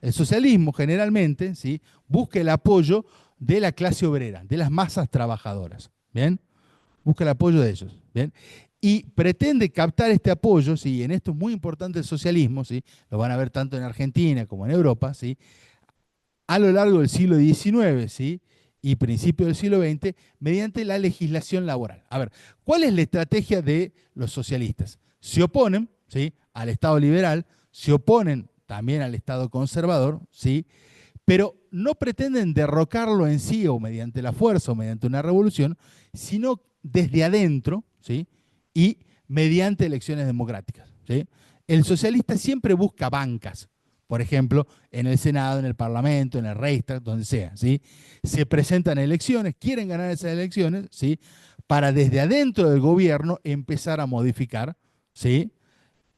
El socialismo generalmente, ¿sí? Busca el apoyo de la clase obrera, de las masas trabajadoras, ¿bien? Busca el apoyo de ellos, ¿bien? Y pretende captar este apoyo, ¿sí? En esto es muy importante el socialismo, ¿sí? Lo van a ver tanto en Argentina como en Europa, ¿sí? A lo largo del siglo XIX, ¿sí? Y principios del siglo XX, mediante la legislación laboral. A ver, ¿cuál es la estrategia de los socialistas? Se oponen, ¿sí? Al Estado liberal, se oponen también al Estado conservador, ¿sí? Pero no pretenden derrocarlo en sí o mediante la fuerza o mediante una revolución, sino desde adentro, ¿sí? Y mediante elecciones democráticas, ¿sí? El socialista siempre busca bancas, por ejemplo, en el Senado, en el Parlamento, en el Reichstag, donde sea, ¿sí? Se presentan elecciones, quieren ganar esas elecciones, ¿sí? Para desde adentro del gobierno empezar a modificar, ¿sí?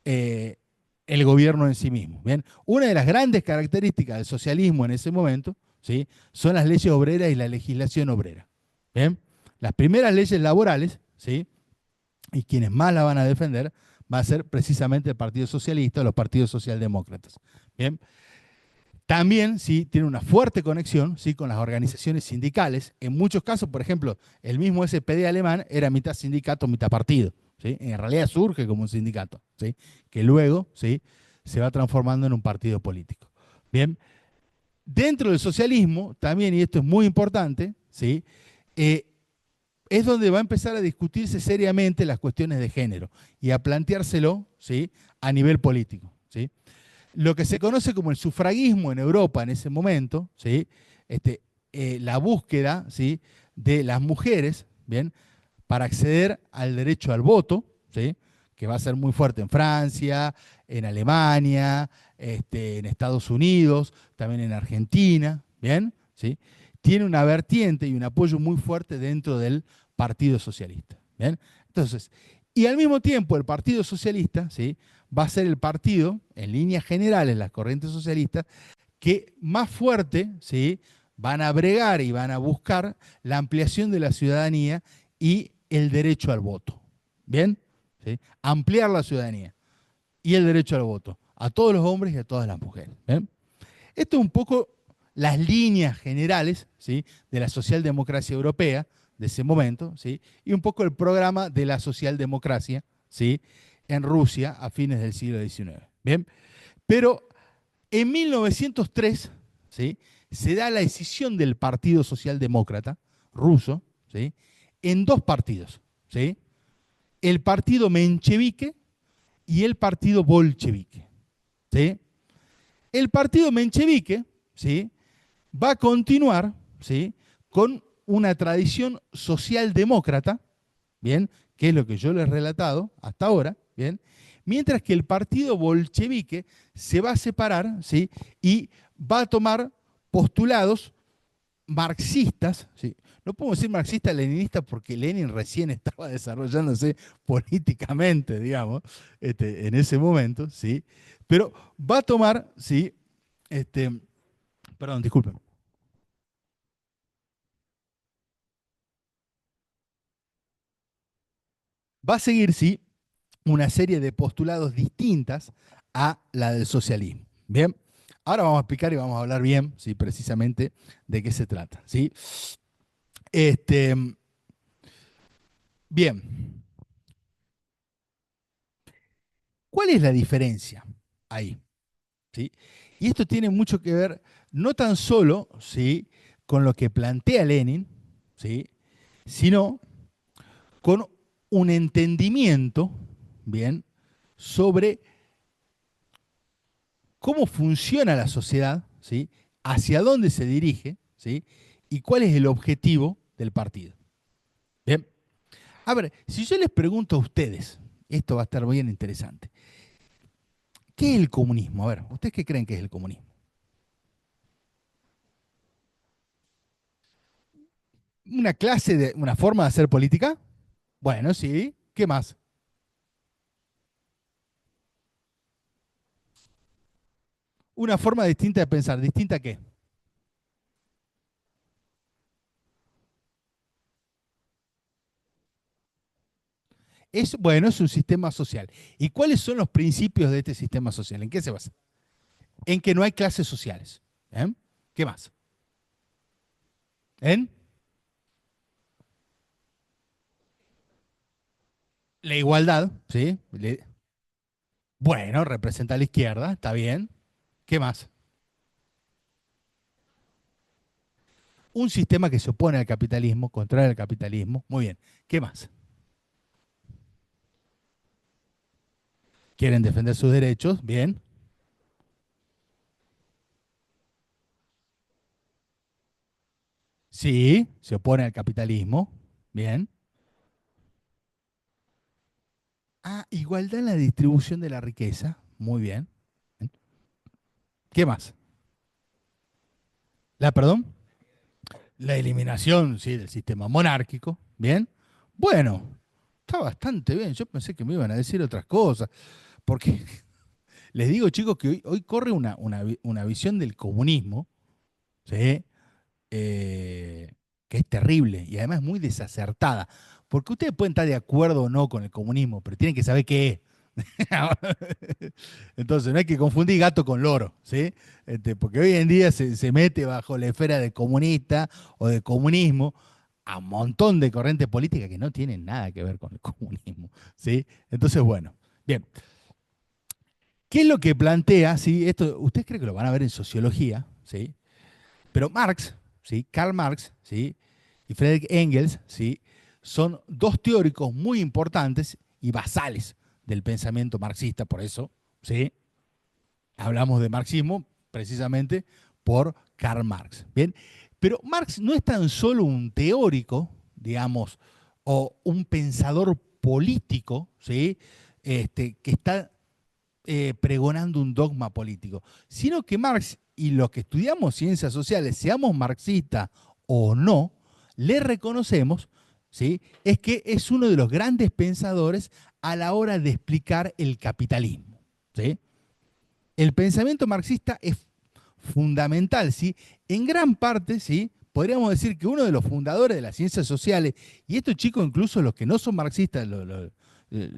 El gobierno en sí mismo. ¿Bien? Una de las grandes características del socialismo en ese momento, ¿sí? Son las leyes obreras y la legislación obrera. ¿Bien? Las primeras leyes laborales, ¿sí? Y quienes más la van a defender va a ser precisamente el Partido Socialista o los partidos socialdemócratas. ¿Bien? También, ¿sí? Tiene una fuerte conexión, ¿sí? Con las organizaciones sindicales. En muchos casos, por ejemplo, el mismo SPD alemán era mitad sindicato, mitad partido, ¿sí? En realidad surge como un sindicato, ¿sí? Que luego, ¿sí? se va transformando en un partido político. Bien, dentro del socialismo, también, y esto es muy importante, ¿sí? Eh, es donde va a empezar a discutirse seriamente las cuestiones de género y a planteárselo, ¿sí? A nivel político, ¿sí? Lo que se conoce como el sufragismo en Europa en ese momento, ¿sí? Este, la búsqueda, ¿sí? De las mujeres, ¿bien? Para acceder al derecho al voto, ¿sí? Que va a ser muy fuerte en Francia, en Alemania, en Estados Unidos, también en Argentina, ¿bien? ¿Sí? Tiene una vertiente y un apoyo muy fuerte dentro del Partido Socialista, ¿bien? Entonces, y al mismo tiempo el Partido Socialista, ¿sí? Va a ser el partido, en líneas generales, las corrientes socialistas, que más fuerte, ¿sí? Van a bregar y van a buscar la ampliación de la ciudadanía y el derecho al voto. ¿Bien? ¿Sí? Ampliar la ciudadanía y el derecho al voto a todos los hombres y a todas las mujeres. ¿Bien? Esto es un poco las líneas generales, ¿sí? De la socialdemocracia europea de ese momento, ¿sí? Y un poco el programa de la socialdemocracia, ¿sí? En Rusia a fines del siglo XIX. ¿Bien? Pero en 1903, ¿sí? Se da la decisión del Partido Socialdemócrata ruso, ¿sí? En dos partidos, ¿sí? El partido menchevique y el partido bolchevique, ¿sí? El partido menchevique, ¿sí? Va a continuar, ¿sí? Con una tradición socialdemócrata, ¿bien? Que es lo que yo les he relatado hasta ahora, ¿bien? Mientras que el partido bolchevique se va a separar, ¿sí? Y va a tomar postulados marxistas, ¿sí? No podemos decir marxista-leninista porque Lenin recién estaba desarrollándose políticamente, digamos, en ese momento, ¿sí? Pero va a tomar, ¿sí? Este, perdón, disculpen. Va a seguir, sí, una serie de postulados distintas a la del socialismo. Bien, ahora vamos a explicar y vamos a hablar bien, sí, precisamente de qué se trata. ¿Sí? Este, bien, ¿cuál es la diferencia ahí? ¿Sí? Y esto tiene mucho que ver no tan solo, ¿sí? Con lo que plantea Lenin, ¿sí? Sino con un entendimiento, bien, sobre cómo funciona la sociedad, ¿sí? Hacia dónde se dirige, ¿sí? Y cuál es el objetivo del partido. Bien. A ver, si yo les pregunto a ustedes, esto va a estar bien interesante. ¿Qué es el comunismo? A ver, ¿ustedes qué creen que es el comunismo? ¿Una clase de, una forma de hacer política? Bueno, sí. ¿Qué más? Una forma distinta de pensar. ¿Distinta a qué? Es, bueno, es un sistema social. ¿Y cuáles son los principios de este sistema social? ¿En qué se basa? En que no hay clases sociales. ¿Eh? ¿Qué más? ¿En? La igualdad, ¿sí? Bueno, representa a la izquierda, está bien. ¿Qué más? Un sistema que se opone al capitalismo, contrario al capitalismo. Muy bien. ¿Qué más? Quieren defender sus derechos, bien. Sí, se opone al capitalismo, bien. Ah, igualdad en la distribución de la riqueza, muy bien. ¿Qué más? Perdón? La eliminación, sí, del sistema monárquico, bien. Bueno, está bastante bien. Yo pensé que me iban a decir otras cosas, porque les digo, chicos, que hoy corre una visión del comunismo, ¿sí? eh, que es terrible y además muy desacertada. Porque ustedes pueden estar de acuerdo o no con el comunismo, pero tienen que saber qué es. Entonces, no hay que confundir gato con loro, ¿sí? Porque hoy en día se mete bajo la esfera de comunista o de comunismo a un montón de corrientes políticas que no tienen nada que ver con el comunismo, ¿sí? Entonces, bueno, bien. ¿Qué es lo que plantea? ¿Sí? Esto, ustedes creen que lo van a ver en sociología, ¿sí? Pero Marx, ¿sí? Karl Marx, ¿sí? Y Friedrich Engels, ¿sí? Son dos teóricos muy importantes y basales del pensamiento marxista, por eso, ¿sí? Hablamos de marxismo precisamente por Karl Marx. Bien, pero Marx no es tan solo un teórico, digamos, o un pensador político, ¿sí? Que está pregonando un dogma político, sino que Marx y los que estudiamos ciencias sociales, seamos marxistas o no, le reconocemos, ¿sí? Es que es uno de los grandes pensadores a la hora de explicar el capitalismo, ¿sí? El pensamiento marxista es fundamental, ¿sí? En gran parte, ¿sí? Podríamos decir que uno de los fundadores de las ciencias sociales, y estos chicos, incluso los que no son marxistas,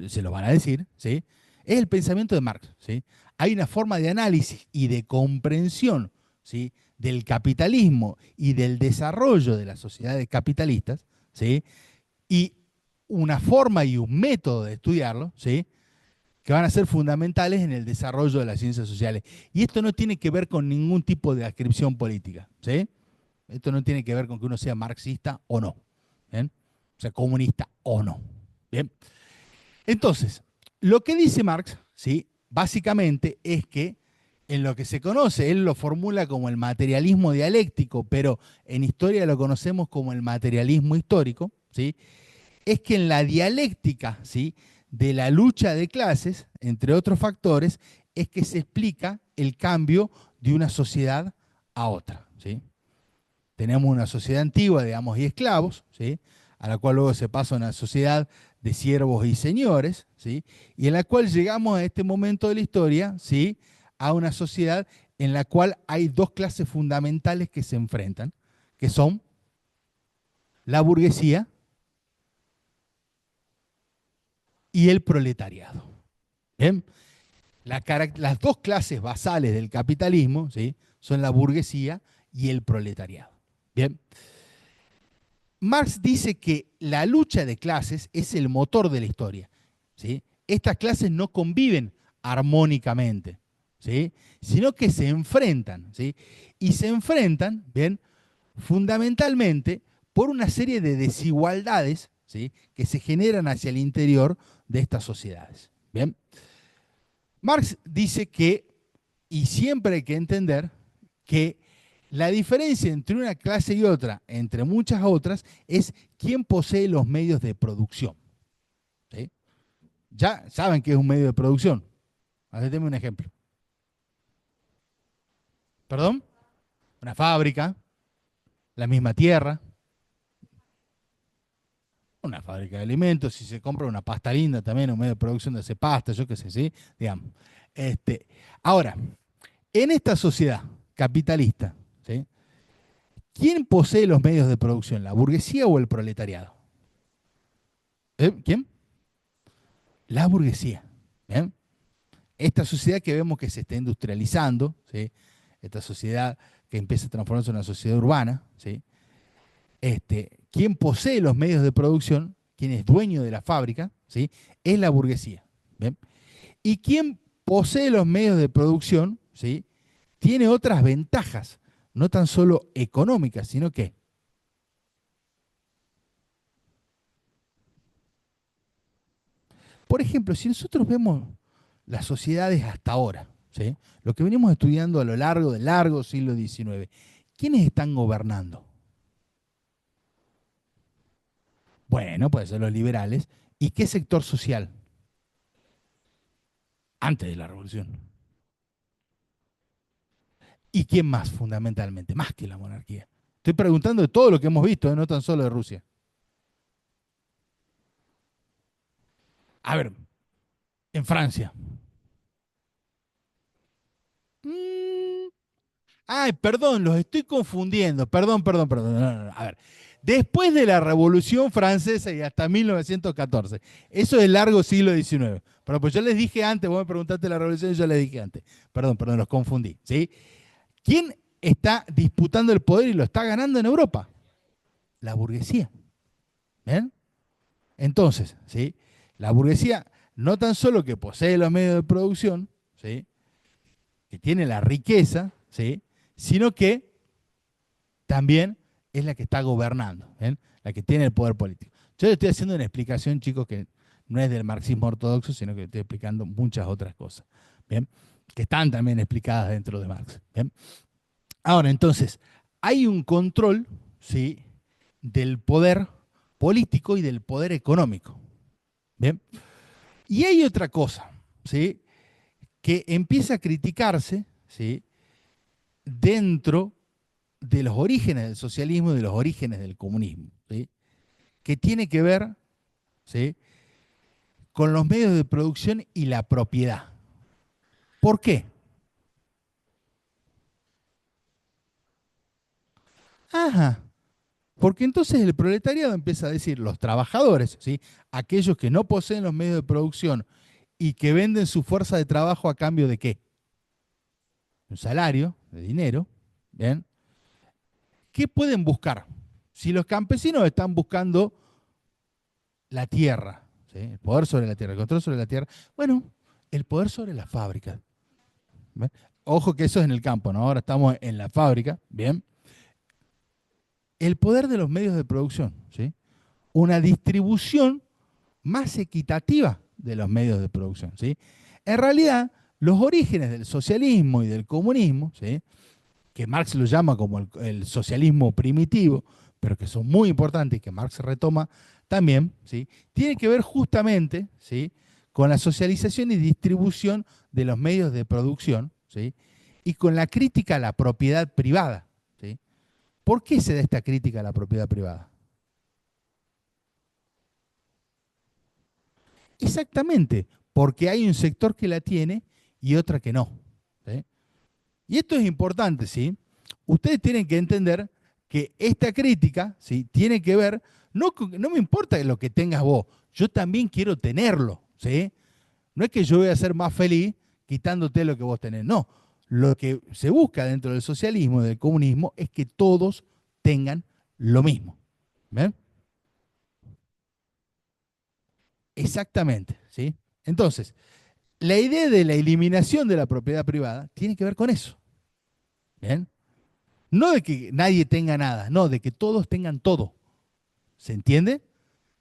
se lo van a decir, ¿sí? Es el pensamiento de Marx, ¿sí? Hay una forma de análisis y de comprensión, ¿sí? Del capitalismo y del desarrollo de las sociedades capitalistas, ¿sí? Y una forma y un método de estudiarlo, ¿sí? Que van a ser fundamentales en el desarrollo de las ciencias sociales. Y esto no tiene que ver con ningún tipo de adscripción política, ¿sí? Esto no tiene que ver con que uno sea marxista o no, ¿bien? O sea, comunista o no, ¿bien? Entonces, lo que dice Marx, ¿sí? Básicamente es que en lo que se conoce, él lo formula como el materialismo dialéctico, pero en historia lo conocemos como el materialismo histórico, ¿sí? Es que en la dialéctica, ¿sí? De la lucha de clases, entre otros factores, es que se explica el cambio de una sociedad a otra, ¿sí? Tenemos una sociedad antigua, digamos, y esclavos, ¿sí? A la cual luego se pasa a una sociedad de siervos y señores, ¿sí? Y en la cual llegamos a este momento de la historia, ¿sí? A una sociedad en la cual hay dos clases fundamentales que se enfrentan, que son la burguesía y el proletariado. ¿Bien? Las dos clases basales del capitalismo, ¿sí? Son la burguesía y el proletariado. Bien. Marx dice que la lucha de clases es el motor de la historia, ¿sí? Estas clases no conviven armónicamente, ¿sí? Sino que se enfrentan, ¿sí? Y se enfrentan, ¿bien? Fundamentalmente por una serie de desigualdades, ¿sí? Que se generan hacia el interior de estas sociedades. ¿Bien? Marx dice que, y siempre hay que entender, que la diferencia entre una clase y otra, entre muchas otras, es quién posee los medios de producción. ¿Sí? Ya saben qué es un medio de producción. Hacedme un ejemplo. ¿Perdón? Una fábrica, la misma tierra, una fábrica de alimentos, si se compra una pasta linda también, un medio de producción de hacer pasta, yo qué sé, ¿sí? Digamos. Ahora, en esta sociedad capitalista, ¿sí? ¿Quién posee los medios de producción? ¿La burguesía o el proletariado? ¿Quién? La burguesía. ¿Bien? Esta sociedad que vemos que se está industrializando, ¿sí? Esta sociedad que empieza a transformarse en una sociedad urbana, ¿sí? Quien posee los medios de producción, quien es dueño de la fábrica, ¿sí? Es la burguesía. ¿Bien? Y quien posee los medios de producción, ¿sí? Tiene otras ventajas, no tan solo económicas, sino que, por ejemplo, si nosotros vemos las sociedades hasta ahora, ¿sí? Lo que venimos estudiando a lo largo del largo siglo XIX, ¿quiénes están gobernando? Bueno, puede ser los liberales. ¿Y qué sector social? Antes de la revolución. ¿Y quién más, fundamentalmente? Más que la monarquía. Estoy preguntando de todo lo que hemos visto, no tan solo de Rusia. A ver, en Francia. Mm, Ay, perdón, los estoy confundiendo. Perdón, perdón, perdón. No, no, no. A ver, después de la Revolución Francesa y hasta 1914, eso es el largo siglo XIX. Pero pues yo les dije antes, vos me preguntaste la Revolución y yo les dije antes. Perdón, perdón, los confundí. ¿Sí? ¿Quién está disputando el poder y lo está ganando en Europa? La burguesía. ¿Ven? Entonces, ¿sí? La burguesía no tan solo que posee los medios de producción, ¿sí? Que tiene la riqueza, ¿sí? Sino que también es la que está gobernando, ¿bien? La que tiene el poder político. Yo le estoy haciendo una explicación, chicos, que no es del marxismo ortodoxo, sino que estoy explicando muchas otras cosas, ¿bien? Que están también explicadas dentro de Marx, ¿bien? Ahora, entonces, hay un control, ¿sí? Del poder político y del poder económico, ¿bien? Y hay otra cosa, ¿sí? Que empieza a criticarse, ¿sí? Dentro de los orígenes del socialismo y de los orígenes del comunismo, ¿sí? Que tiene que ver, ¿sí? Con los medios de producción y la propiedad. ¿Por qué? Ajá, porque entonces el proletariado empieza a decir, los trabajadores, ¿sí? Aquellos que no poseen los medios de producción y que venden su fuerza de trabajo a cambio de qué? Un salario, de dinero, ¿bien? ¿Qué pueden buscar? Si los campesinos están buscando la tierra, ¿sí? El poder sobre la tierra, el control sobre la tierra, bueno, el poder sobre las fábricas. ¿Ven? Ojo que eso es en el campo, ¿no? Ahora estamos en la fábrica, ¿bien? El poder de los medios de producción, ¿sí? Una distribución más equitativa de los medios de producción, ¿sí? En realidad, los orígenes del socialismo y del comunismo, ¿sí? Que Marx lo llama como el socialismo primitivo, pero que son muy importantes y que Marx retoma también, ¿sí? Tiene que ver justamente, ¿sí? Con la socialización y distribución de los medios de producción, ¿sí? Y con la crítica a la propiedad privada, ¿sí? ¿Por qué se da esta crítica a la propiedad privada? Exactamente, porque hay un sector que la tiene y otra que no, ¿sí? Y esto es importante, ¿sí? Ustedes tienen que entender que esta crítica, ¿sí? Tiene que ver, no me importa lo que tengas vos, yo también quiero tenerlo, ¿sí? No es que yo voy a ser más feliz quitándote lo que vos tenés, no. Lo que se busca dentro del socialismo y del comunismo es que todos tengan lo mismo. ¿Ven? Exactamente, ¿sí? Entonces, la idea de la eliminación de la propiedad privada tiene que ver con eso. ¿Bien? No de que nadie tenga nada, no, de que todos tengan todo. ¿Se entiende?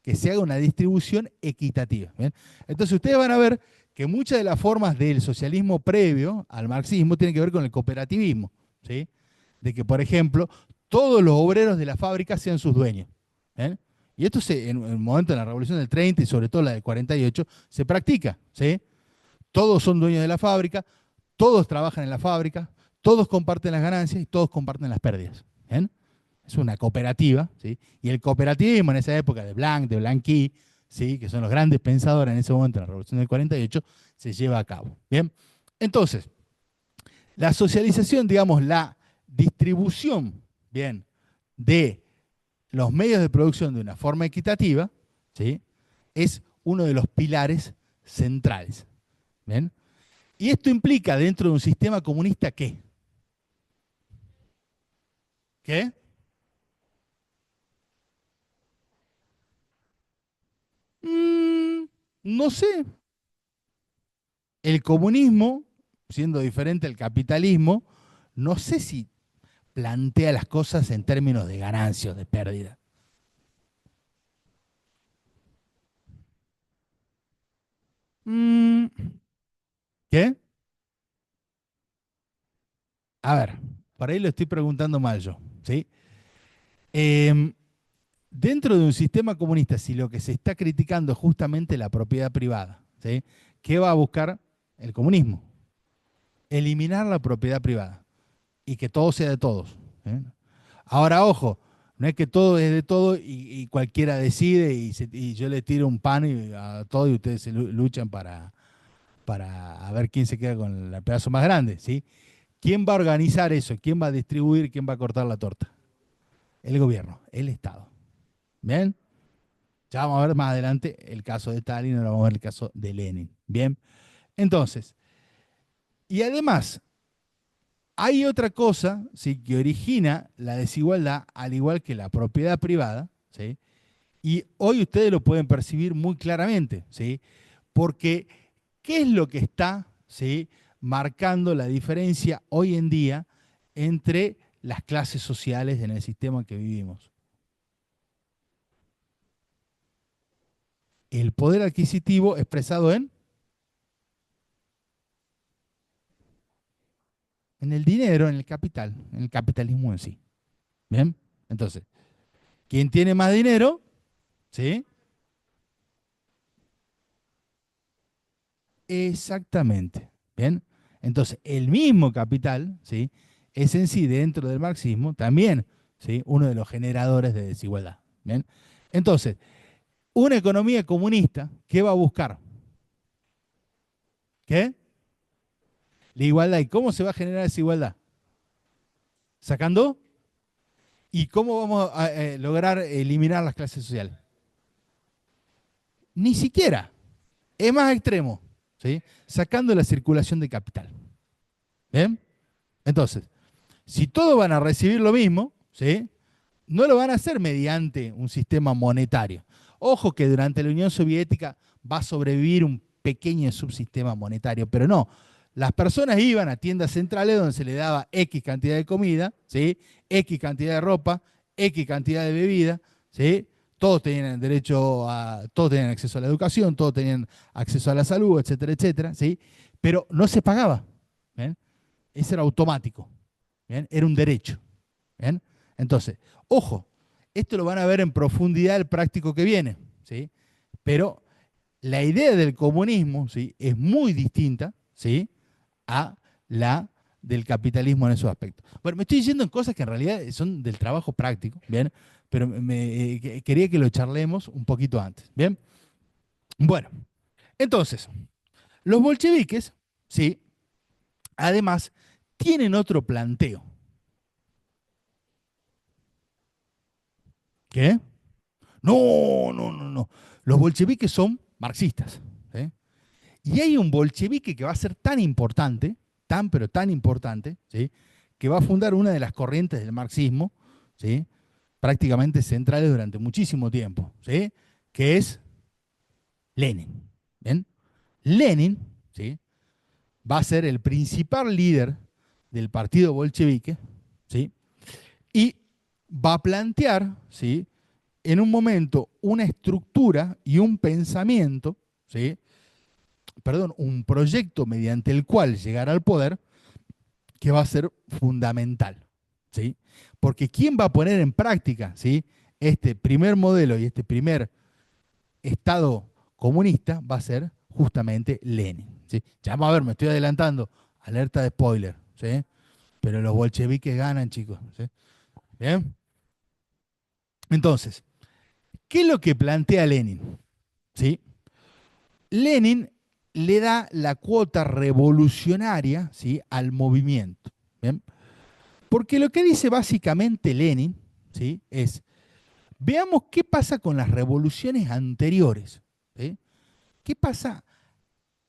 Que se haga una distribución equitativa. ¿Bien? Entonces ustedes van a ver que muchas de las formas del socialismo previo al marxismo tienen que ver con el cooperativismo. ¿Sí? De que, por ejemplo, todos los obreros de la fábrica sean sus dueños. ¿Bien? Y esto en el momento de la Revolución del 30 y sobre todo la del 48 se practica. ¿Sí? Todos son dueños de la fábrica, todos trabajan en la fábrica, todos comparten las ganancias y todos comparten las pérdidas. ¿Bien? Es una cooperativa, ¿sí? Y el cooperativismo en esa época de Blanc, de Blanqui, ¿sí? Que son los grandes pensadores en ese momento, en la Revolución del 48, se lleva a cabo. Bien, entonces, la socialización, digamos, la distribución, bien, de los medios de producción de una forma equitativa, ¿sí? Es uno de los pilares centrales. ¿Bien? Y esto implica dentro de un sistema comunista ¿qué? ¿Qué? Mm, no sé. El comunismo, siendo diferente al capitalismo, no sé si plantea las cosas en términos de ganancias, de pérdida. Mm, ¿Qué? A ver, por ahí lo estoy preguntando mal yo, ¿sí? Em, Dentro de un sistema comunista, si lo que se está criticando es justamente la propiedad privada, ¿sí? ¿Qué va a buscar el comunismo? Eliminar la propiedad privada y que todo sea de todos. ¿Eh? Ahora, ojo, no es que todo es de todo y cualquiera decide y yo le tiro un pan a todo y ustedes se luchan para a ver quién se queda con el pedazo más grande, ¿sí? ¿Quién va a organizar eso? ¿Quién va a distribuir? ¿Quién va a cortar la torta? El gobierno, el Estado. ¿Bien? Ya vamos a ver más adelante el caso de Stalin, ahora vamos a ver el caso de Lenin. Bien, entonces, y además, hay otra cosa, ¿sí? Que origina la desigualdad, al igual que la propiedad privada, ¿sí? Y hoy ustedes lo pueden percibir muy claramente, ¿sí? Porque, ¿qué es lo que está, ¿sí? marcando la diferencia hoy en día entre las clases sociales en el sistema en que vivimos. El poder adquisitivo expresado en el dinero, en el capital, en el capitalismo en sí. ¿Bien? Entonces, quien tiene más dinero, ¿sí? Exactamente. ¿Bien? Entonces, el mismo capital, ¿sí? Es en sí, dentro del marxismo, también, ¿sí? Uno de los generadores de desigualdad. ¿Bien? Entonces, una economía comunista, ¿qué va a buscar? ¿Qué? La igualdad. ¿Y cómo se va a generar desigualdad? ¿Sacando? ¿Y cómo vamos a lograr eliminar las clases sociales? Ni siquiera. Es más extremo, ¿sí? Sacando la circulación de capital. ¿Bien? Entonces, si todos van a recibir lo mismo, ¿sí? No lo van a hacer mediante un sistema monetario. Ojo que durante la Unión Soviética va a sobrevivir un pequeño subsistema monetario, pero no. Las personas iban a tiendas centrales donde se les daba X cantidad de comida, ¿sí? X cantidad de ropa, X cantidad de bebida, ¿sí? Todos tenían derecho todos tenían acceso a la educación, todos tenían acceso a la salud, etcétera, etcétera, ¿sí? Pero no se pagaba, ¿bien? Eso era automático, ¿bien? Era un derecho, ¿bien? Entonces, ojo, esto lo van a ver en profundidad el práctico que viene, ¿sí? Pero la idea del comunismo, ¿sí? Es muy distinta, ¿sí? A la del capitalismo en esos aspectos. Bueno, me estoy diciendo en cosas que en realidad son del trabajo práctico, ¿bien? Pero quería que lo charlemos un poquito antes, ¿bien? Bueno, entonces, los bolcheviques, ¿sí? Además, tienen otro planteo. ¿Qué? No, no, no, no. Los bolcheviques son marxistas, ¿sí? Y hay un bolchevique que va a ser tan importante, tan pero tan importante, ¿sí? Que va a fundar una de las corrientes del marxismo, ¿sí? Prácticamente centrales durante muchísimo tiempo, ¿sí? Que es Lenin. ¿Bien? Lenin, ¿sí? Va a ser el principal líder del partido bolchevique, ¿sí? Y va a plantear, ¿sí? En un momento una estructura y un pensamiento, ¿sí? Perdón, un proyecto mediante el cual llegar al poder que va a ser fundamental, ¿sí? Porque ¿quién va a poner en práctica, ¿sí? Este primer modelo y este primer Estado comunista va a ser justamente Lenin, ¿sí? Ya vamos a ver, me estoy adelantando, alerta de spoiler, ¿sí? Pero los bolcheviques ganan, chicos, ¿sí? ¿Bien? Entonces, ¿qué es lo que plantea Lenin? ¿Sí? Lenin le da la cuota revolucionaria, ¿sí? Al movimiento. ¿Bien? Porque lo que dice básicamente Lenin, ¿sí? Es, veamos qué pasa con las revoluciones anteriores. ¿Sí? ¿Qué pasa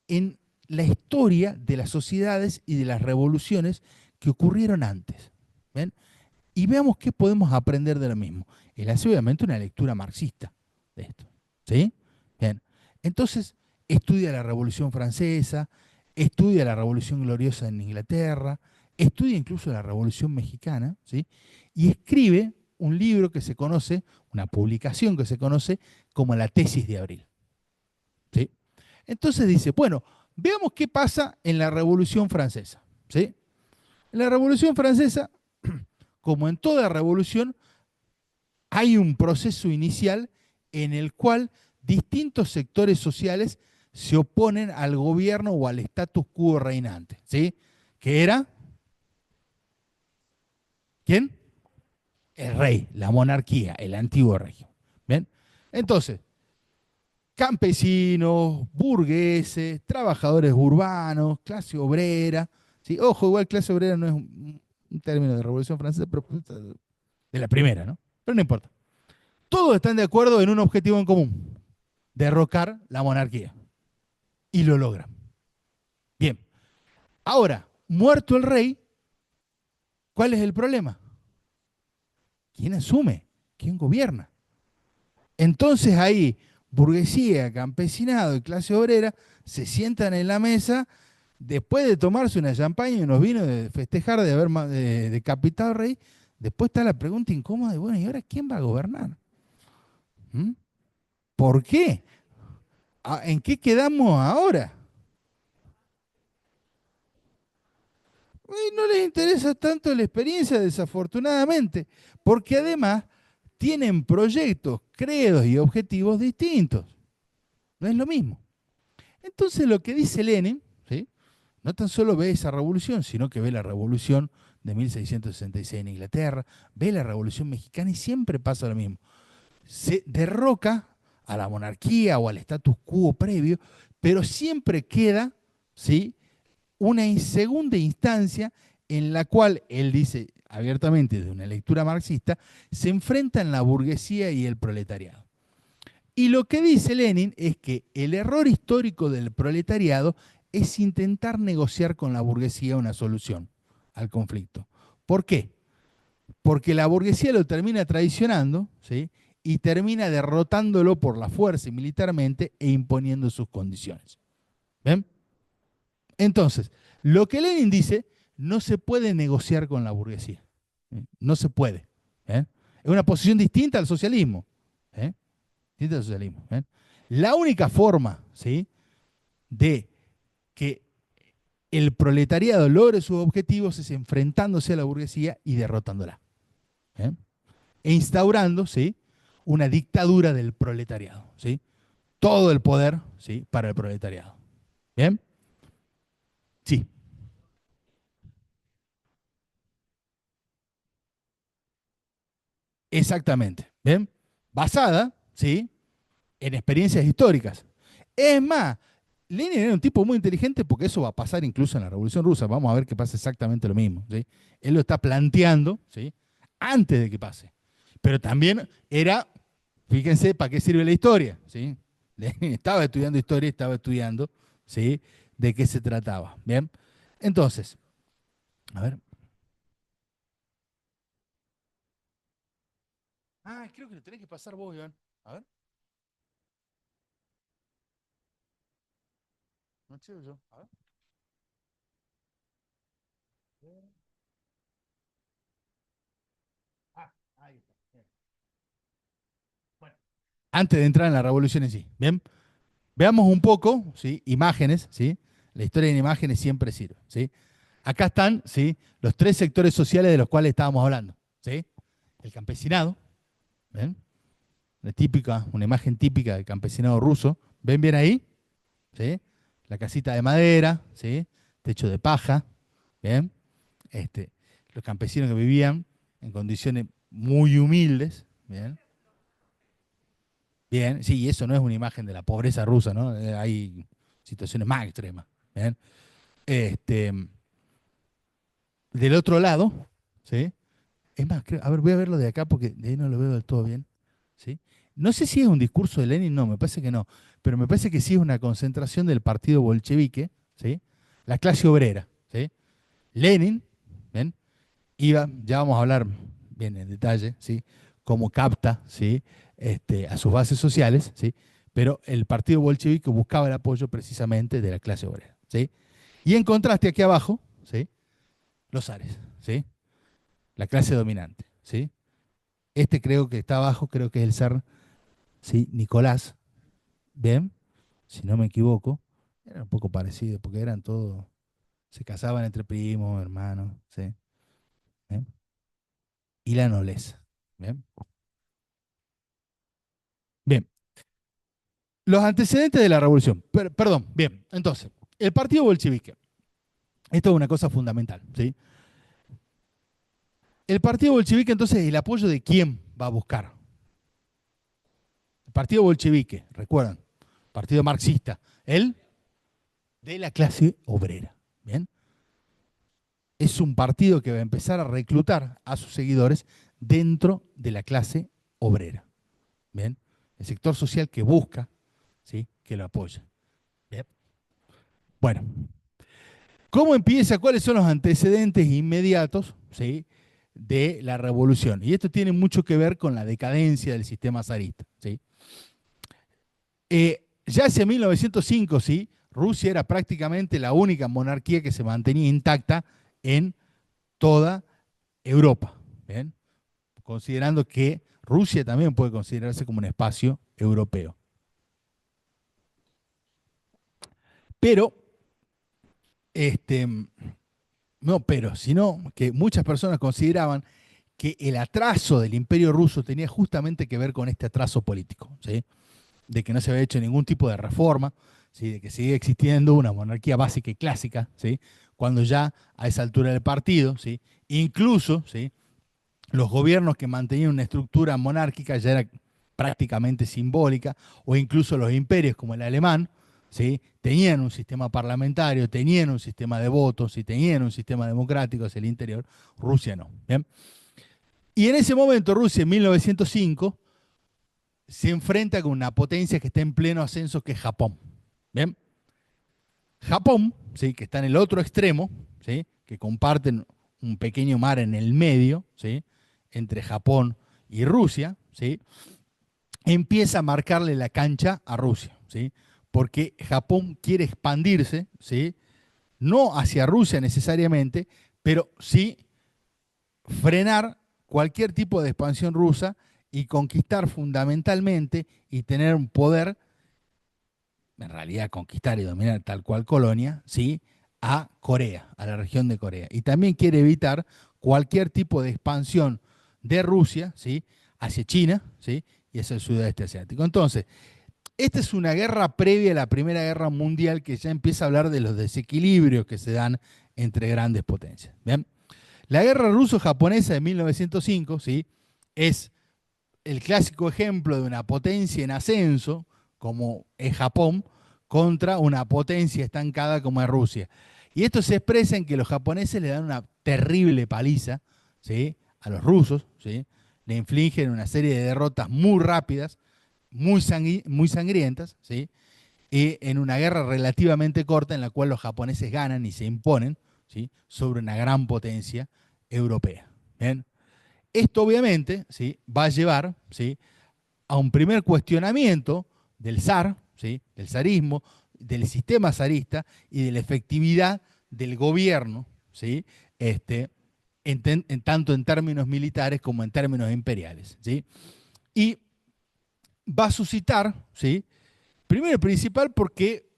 en la historia de las sociedades y de las revoluciones que ocurrieron antes? ¿Bien? Y veamos qué podemos aprender de lo mismo. Él hace obviamente una lectura marxista de esto. ¿Sí? Bien. Entonces, estudia la Revolución Francesa, estudia la Revolución Gloriosa en Inglaterra, estudia incluso la Revolución Mexicana, ¿sí? Y escribe un libro que se conoce, una publicación que se conoce como la Tesis de Abril. ¿Sí? Entonces dice, bueno, veamos qué pasa en la Revolución Francesa. ¿Sí? En la Revolución Francesa, como en toda revolución, hay un proceso inicial en el cual distintos sectores sociales se oponen al gobierno o al status quo reinante. ¿Sí? ¿Qué era? ¿Quién? El rey, la monarquía, el antiguo régimen. ¿Bien? Entonces, campesinos, burgueses, trabajadores urbanos, clase obrera. ¿Sí? Ojo, igual clase obrera no es un término de Revolución Francesa, pero de la primera, ¿no? Pero no importa. Todos están de acuerdo en un objetivo en común, derrocar la monarquía. Y lo logran. Bien. Ahora, muerto el rey, ¿cuál es el problema? ¿Quién asume? ¿Quién gobierna? Entonces ahí, burguesía, campesinado y clase obrera se sientan en la mesa después de tomarse una champaña y unos vinos, de festejar, de haber decapitado al rey, después está la pregunta incómoda de, bueno, ¿y ahora quién va a gobernar? ¿Mm? ¿Por qué? ¿En qué quedamos ahora? Y no les interesa tanto la experiencia, desafortunadamente, porque además tienen proyectos, credos y objetivos distintos. No es lo mismo. Entonces lo que dice Lenin, ¿sí? No tan solo ve esa revolución, sino que ve la revolución de 1666 en Inglaterra, ve la revolución mexicana y siempre pasa lo mismo. Se derroca a la monarquía o al status quo previo, pero siempre queda, ¿sí?, una segunda instancia en la cual él dice abiertamente de una lectura marxista, se enfrentan la burguesía y el proletariado. Y lo que dice Lenin es que el error histórico del proletariado es intentar negociar con la burguesía una solución al conflicto. ¿Por qué? Porque la burguesía lo termina traicionando, ¿sí?, y termina derrotándolo por la fuerza y militarmente e imponiendo sus condiciones. ¿Ven? Entonces, lo que Lenin dice, no se puede negociar con la burguesía. No se puede. ¿Eh? Es una posición distinta al socialismo. ¿Eh? Distinta al socialismo. ¿Eh? La única forma, ¿sí?, de que el proletariado logre sus objetivos es enfrentándose a la burguesía y derrotándola. ¿Eh? E instaurando, ¿sí?, una dictadura del proletariado. ¿Sí? Todo el poder, ¿sí?, para el proletariado. ¿Bien? Sí, exactamente. ¿Bien? Basada, ¿sí?, en experiencias históricas. Es más, Lenin era un tipo muy inteligente porque eso va a pasar incluso en la Revolución Rusa. Vamos a ver que pasa exactamente lo mismo. ¿Sí? Él lo está planteando, ¿sí?, antes de que pase. Pero también era, fíjense, ¿para qué sirve la historia? ¿Sí? Lenin estaba estudiando historia, estaba estudiando, ¿sí?, de qué se trataba. Bien. Entonces, a ver. Ah, creo que lo tenés que pasar vos, Iván. A ver. No sé yo. A ver. Ah, ahí está. Bien. Bueno, antes de entrar en la revolución en sí. Bien, veamos un poco, ¿sí?, imágenes, ¿sí? La historia en imágenes siempre sirve, ¿sí? Acá están, ¿sí?, los tres sectores sociales de los cuales estábamos hablando, ¿sí? El campesinado, ¿ven? Una imagen típica del campesinado ruso. ¿Ven bien ahí? ¿Sí? La casita de madera, ¿sí? Techo de paja, ¿bien? Los campesinos que vivían en condiciones muy humildes, ¿bien? Bien, sí, y eso no es una imagen de la pobreza rusa, ¿no? Hay situaciones más extremas. ¿Bien? Este, del otro lado, ¿sí? Es más, a ver, voy a verlo de acá porque de ahí no lo veo del todo bien. ¿Sí? No sé si es un discurso de Lenin, no, me parece que no. Pero me parece que sí es una concentración del partido bolchevique, ¿sí? La clase obrera, ¿sí? Lenin, ¿ven?, iba, ya vamos a hablar bien en detalle, ¿sí?, cómo capta, ¿sí?, a sus bases sociales, ¿sí?, pero el partido bolchevique buscaba el apoyo precisamente de la clase obrera, ¿sí? Y en contraste aquí abajo, ¿sí?, los zares, ¿sí?, la clase dominante, ¿sí? Este creo que está abajo, creo que es el zar, ¿sí?, Nicolás, ¿bien? Si no me equivoco, era un poco parecido, porque eran todos, se casaban entre primos, hermanos, ¿sí? ¿Bien? Y la nobleza, ¿bien? Bien, los antecedentes de la revolución. Perdón, bien, entonces, el partido bolchevique. Esto es una cosa fundamental, ¿sí? El partido bolchevique, entonces, ¿el apoyo de quién va a buscar? El partido bolchevique, recuerdan, partido marxista, el de la clase obrera, ¿bien? Es un partido que va a empezar a reclutar a sus seguidores dentro de la clase obrera, ¿bien? El sector social que busca, ¿sí?, que lo apoye. Bien. Bueno, ¿cómo empieza? ¿Cuáles son los antecedentes inmediatos, ¿sí?, de la revolución? Y esto tiene mucho que ver con la decadencia del sistema zarista, ¿sí? Ya hacia 1905, ¿sí?, Rusia era prácticamente la única monarquía que se mantenía intacta en toda Europa, ¿bien? Considerando que Rusia también puede considerarse como un espacio europeo. Pero, este, no, pero, sino que muchas personas consideraban que el atraso del Imperio Ruso tenía justamente que ver con este atraso político, ¿sí? De que no se había hecho ningún tipo de reforma, ¿sí? De que sigue existiendo una monarquía básica y clásica, ¿sí? Cuando ya a esa altura del partido, ¿sí? Incluso, ¿sí? Los gobiernos que mantenían una estructura monárquica ya era prácticamente simbólica, o incluso los imperios como el alemán, ¿sí? Tenían un sistema parlamentario, tenían un sistema de votos y tenían un sistema democrático hacia el interior. Rusia no. ¿Bien? Y en ese momento Rusia, en 1905, se enfrenta con una potencia que está en pleno ascenso, que es Japón. ¿Bien? Japón, ¿sí? Que está en el otro extremo, ¿sí? Que comparten un pequeño mar en el medio, ¿sí? Entre Japón y Rusia, ¿sí? Empieza a marcarle la cancha a Rusia, ¿sí? Porque Japón quiere expandirse, ¿sí? No hacia Rusia necesariamente, pero sí frenar cualquier tipo de expansión rusa y conquistar fundamentalmente y tener un poder, en realidad conquistar y dominar tal cual colonia, ¿sí? A Corea, a la región de Corea. Y también quiere evitar cualquier tipo de expansión de Rusia, ¿sí? Hacia China, ¿sí? Y hacia el sudeste asiático. Entonces, esta es una guerra previa a la Primera Guerra Mundial que ya empieza a hablar de los desequilibrios que se dan entre grandes potencias. ¿Bien? La guerra ruso-japonesa de 1905, ¿sí? Es el clásico ejemplo de una potencia en ascenso, como es Japón, contra una potencia estancada como es Rusia. Y esto se expresa en que los japoneses le dan una terrible paliza, ¿sí? A los rusos, ¿sí? Le infligen una serie de derrotas muy rápidas, muy sangrientas, ¿sí? Y en una guerra relativamente corta en la cual los japoneses ganan y se imponen, ¿sí? Sobre una gran potencia europea. ¿Bien? Esto obviamente, ¿sí? Va a llevar, ¿sí? A un primer cuestionamiento del zar, ¿sí? Del zarismo, del sistema zarista y de la efectividad del gobierno, ¿sí? Tanto en términos militares como en términos imperiales, ¿sí? Y va a suscitar, ¿sí? Primero y principal porque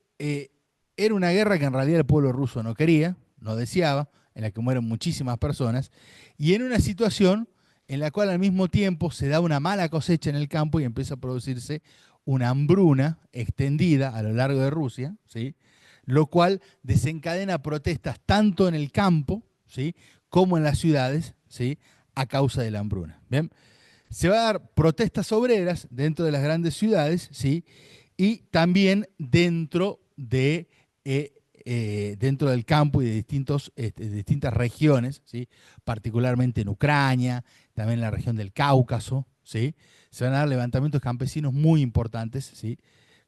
era una guerra que en realidad el pueblo ruso no quería, no deseaba, en la que mueren muchísimas personas, y en una situación en la cual al mismo tiempo se da una mala cosecha en el campo y empieza a producirse una hambruna extendida a lo largo de Rusia, ¿sí? Lo cual desencadena protestas tanto en el campo, ¿sí? Como en las ciudades, ¿sí? A causa de la hambruna. ¿Bien? Se va a dar protestas obreras dentro de las grandes ciudades, ¿sí? Y también dentro del campo y de distintas regiones, ¿sí? Particularmente en Ucrania, también en la región del Cáucaso, ¿sí? Se van a dar levantamientos campesinos muy importantes, ¿sí?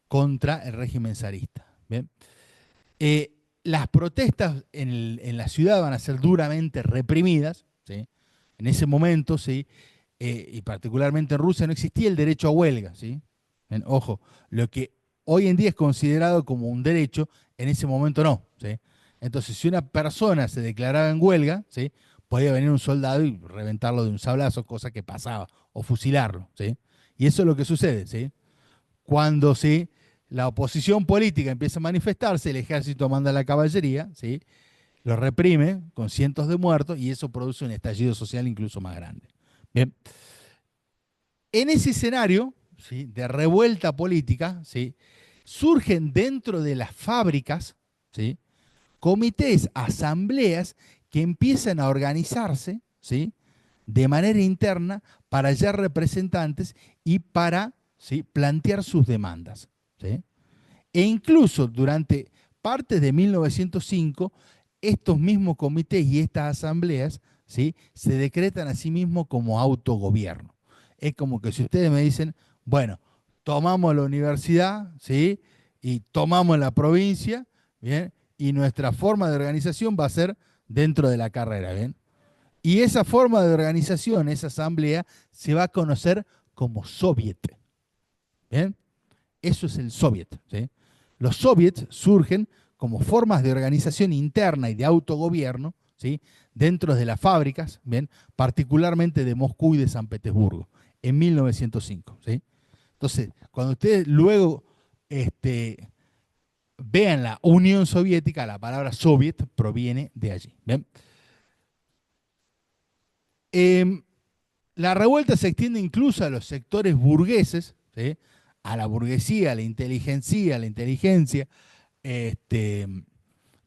Contra el régimen zarista. ¿Bien? Las protestas en la ciudad van a ser duramente reprimidas, ¿sí? En ese momento, ¿sí? Y particularmente en Rusia no existía el derecho a huelga, ¿sí? Ojo, lo que hoy en día es considerado como un derecho, en ese momento no, ¿sí? Entonces, si una persona se declaraba en huelga, ¿sí? Podía venir un soldado y reventarlo de un sablazo, cosa que pasaba, o fusilarlo, ¿sí? Y eso es lo que sucede, ¿sí? Cuando, ¿sí? La oposición política empieza a manifestarse, el ejército manda a la caballería, ¿sí? Lo reprime con cientos de muertos y eso produce un estallido social incluso más grande. Bien. En ese escenario, ¿sí? De revuelta política, ¿sí? Surgen dentro de las fábricas, ¿sí? Comités, asambleas que empiezan a organizarse, ¿sí? De manera interna para hallar representantes y para, ¿sí? Plantear sus demandas, ¿sí? E incluso durante partes de 1905, estos mismos comités y estas asambleas, ¿sí? Se decretan a sí mismos como autogobierno. Es como que si ustedes me dicen, bueno, tomamos la universidad, ¿sí? Y tomamos la provincia, ¿bien? Y nuestra forma de organización va a ser dentro de la carrera, ¿bien? Y esa forma de organización, esa asamblea, se va a conocer como soviet, ¿bien? Eso es el soviet, ¿sí? los soviets surgen como formas de organización interna y de autogobierno, ¿sí? Dentro de las fábricas, ¿bien? Particularmente de Moscú y de San Petersburgo, en 1905, ¿sí? Entonces, cuando ustedes luego vean la Unión Soviética, la palabra soviet proviene de allí. ¿Bien? Em, la revuelta se extiende incluso a los sectores burgueses, ¿sí? A la burguesía, a la inteligencia este,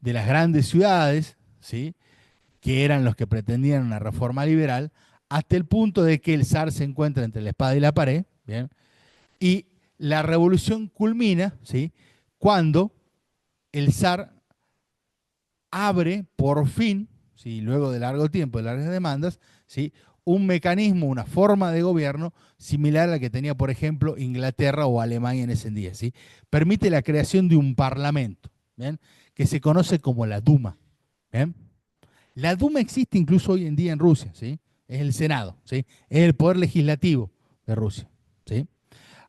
de las grandes ciudades, ¿sí? Que eran los que pretendían una reforma liberal, hasta el punto de que el zar se encuentra entre la espada y la pared, ¿bien? Y la revolución culmina, ¿sí? Cuando el zar abre por fin, ¿sí? Luego de largo tiempo, de largas demandas, ¿sí? Un mecanismo, una forma de gobierno similar a la que tenía, por ejemplo, Inglaterra o Alemania en ese día. ¿Sí? Permite la creación de un parlamento, ¿bien? Que se conoce como la Duma. ¿Bien? La Duma existe incluso hoy en día en Rusia, ¿sí? Es el Senado, ¿sí? Es el poder legislativo de Rusia, ¿sí?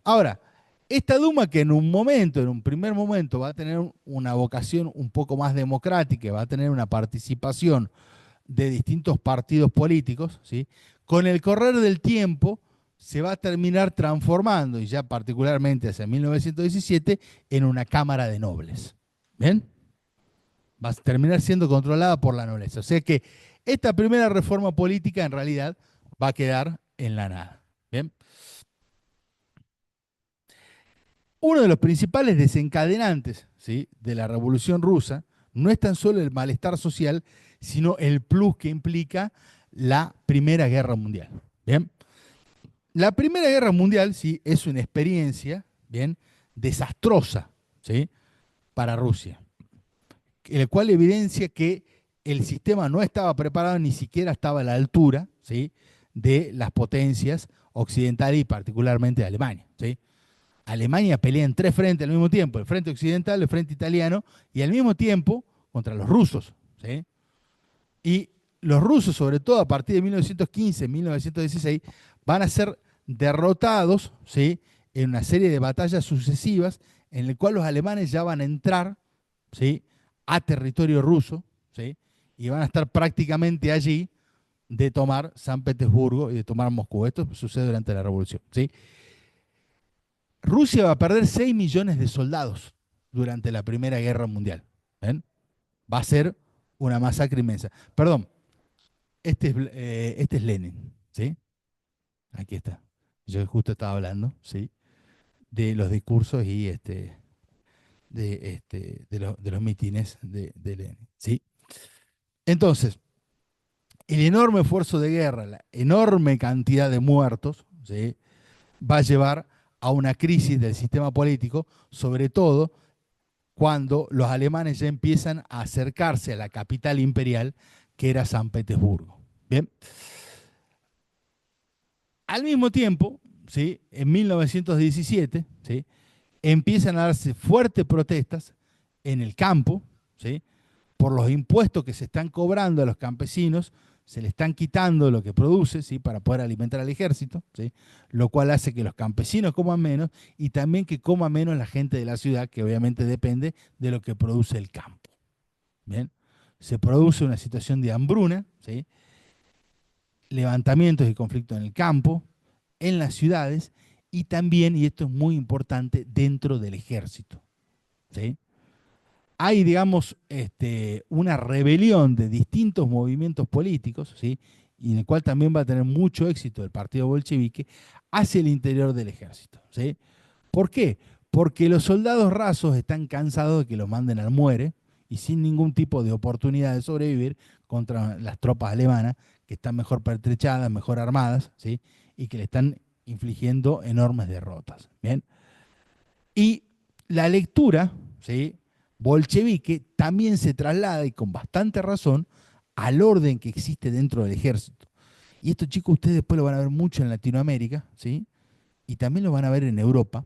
Ahora, esta Duma que en un momento, en un primer momento, va a tener una vocación un poco más democrática, va a tener una participación de distintos partidos políticos, ¿sí? Con el correr del tiempo se va a terminar transformando, y ya particularmente hacia 1917, en una Cámara de Nobles. ¿Bien? Va a terminar siendo controlada por la nobleza. O sea que esta primera reforma política en realidad va a quedar en la nada. ¿Bien? Uno de los principales desencadenantes, ¿sí? De la Revolución Rusa no es tan solo el malestar social, sino el plus que implica la Primera Guerra Mundial. ¿Bien? La Primera Guerra Mundial, sí, es una experiencia, ¿bien? Desastrosa, ¿sí? Para Rusia, el cual evidencia que el sistema no estaba preparado, ni siquiera estaba a la altura, ¿sí? De las potencias occidentales y particularmente de Alemania, ¿sí? Alemania pelea en tres frentes al mismo tiempo, el frente occidental, el frente italiano, y al mismo tiempo contra los rusos, ¿sí? Y los rusos, sobre todo a partir de 1915, 1916, van a ser derrotados, ¿sí? En una serie de batallas sucesivas en el cual los alemanes ya van a entrar, ¿sí? A territorio ruso, ¿sí? Y van a estar prácticamente allí de tomar San Petersburgo y de tomar Moscú. Esto sucede durante la revolución, ¿sí? Rusia va a perder 6 millones de soldados durante la Primera Guerra Mundial. ¿Ven? Va a ser una masacre inmensa. Perdón, este es Lenin, ¿sí? Aquí está. Yo justo estaba hablando, ¿sí? De los discursos y de los mítines de Lenin, ¿sí? Entonces, el enorme esfuerzo de guerra, la enorme cantidad de muertos, ¿sí? Va a llevar a una crisis del sistema político, sobre todo cuando los alemanes ya empiezan a acercarse a la capital imperial, que era San Petersburgo. Bien. Al mismo tiempo, ¿sí? En 1917, ¿sí? Empiezan a darse fuertes protestas en el campo, ¿sí? Por los impuestos que se están cobrando a los campesinos, se le están quitando lo que produce, ¿sí? Para poder alimentar al ejército, ¿sí? Lo cual hace que los campesinos coman menos y también que coma menos la gente de la ciudad, que obviamente depende de lo que produce el campo. ¿Bien? Se produce una situación de hambruna, ¿sí? Levantamientos y conflictos en el campo, en las ciudades y también, y esto es muy importante, dentro del ejército. ¿Sí? Hay, digamos, una rebelión de distintos movimientos políticos, ¿sí? Y en el cual también va a tener mucho éxito el partido bolchevique, hacia el interior del ejército. ¿Sí? ¿Por qué? Porque los soldados rasos están cansados de que los manden al muere y sin ningún tipo de oportunidad de sobrevivir contra las tropas alemanas, que están mejor pertrechadas, mejor armadas, ¿sí? Y que le están infligiendo enormes derrotas. ¿Bien? Y la lectura, ¿sí? Bolchevique también se traslada, y con bastante razón, al orden que existe dentro del ejército. Y esto, chicos, ustedes después lo van a ver mucho en Latinoamérica, ¿sí? Y también lo van a ver en Europa,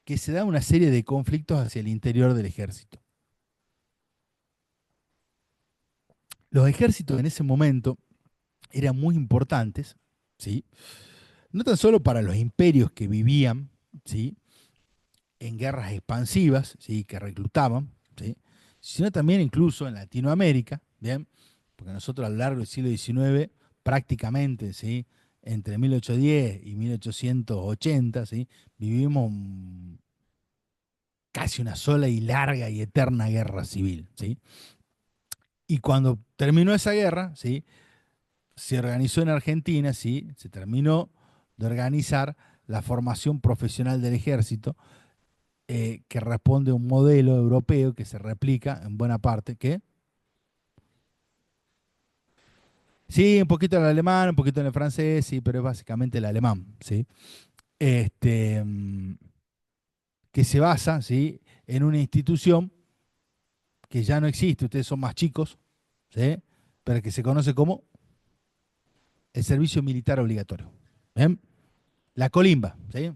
que se da una serie de conflictos hacia el interior del ejército. Los ejércitos en ese momento eran muy importantes, ¿sí? No tan solo para los imperios que vivían, ¿sí? en guerras expansivas, ¿sí? Que reclutaban, ¿sí? Sino también incluso en Latinoamérica, ¿bien? Porque nosotros a lo largo del siglo XIX, prácticamente, ¿sí? Entre 1810 y 1880, ¿sí? Vivimos casi una sola y larga y eterna guerra civil, ¿sí? Y cuando terminó esa guerra, ¿sí? Se organizó en Argentina, ¿sí? Se terminó de organizar la formación profesional del ejército, que responde a un modelo europeo que se replica en buena parte, que sí, un poquito en el alemán, un poquito en el francés, sí, pero es básicamente el alemán, ¿sí? Este, que se basa, ¿sí? En una institución que ya no existe, ustedes son más chicos, ¿sí? Pero que se conoce como el servicio militar obligatorio. ¿Bien? La colimba, ¿sí?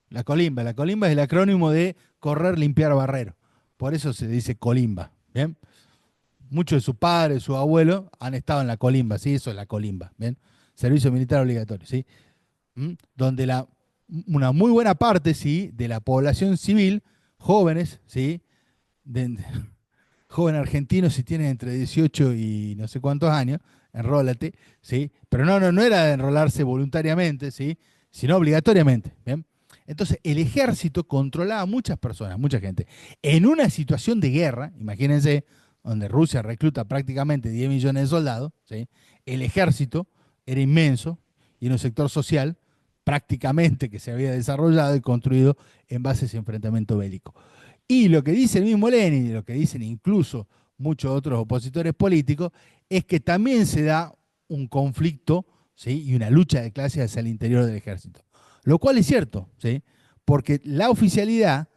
La colimba es el acrónimo de correr, limpiar, barrero. Por eso se dice colimba, ¿bien? Muchos de sus padres, sus abuelos han estado en la colimba, ¿sí? Eso es la colimba, ¿bien? Servicio militar obligatorio, ¿sí? Donde una muy buena parte, ¿sí? De la población civil, jóvenes, ¿sí? De, joven argentino, si tienen entre 18 y no sé cuántos años, enrólate, ¿sí? Pero no era de enrolarse voluntariamente, ¿sí? Sino obligatoriamente, ¿bien? Entonces, el ejército controlaba a muchas personas, mucha gente. En una situación de guerra, imagínense, donde Rusia recluta prácticamente 10 millones de soldados, ¿sí? El ejército era inmenso y en un sector social prácticamente que se había desarrollado y construido en base a ese enfrentamiento bélico. Y lo que dice el mismo Lenin y lo que dicen incluso muchos otros opositores políticos es que también se da un conflicto, ¿sí? Y una lucha de clases hacia el interior del ejército. Lo cual es cierto, ¿sí? Porque la oficialidad,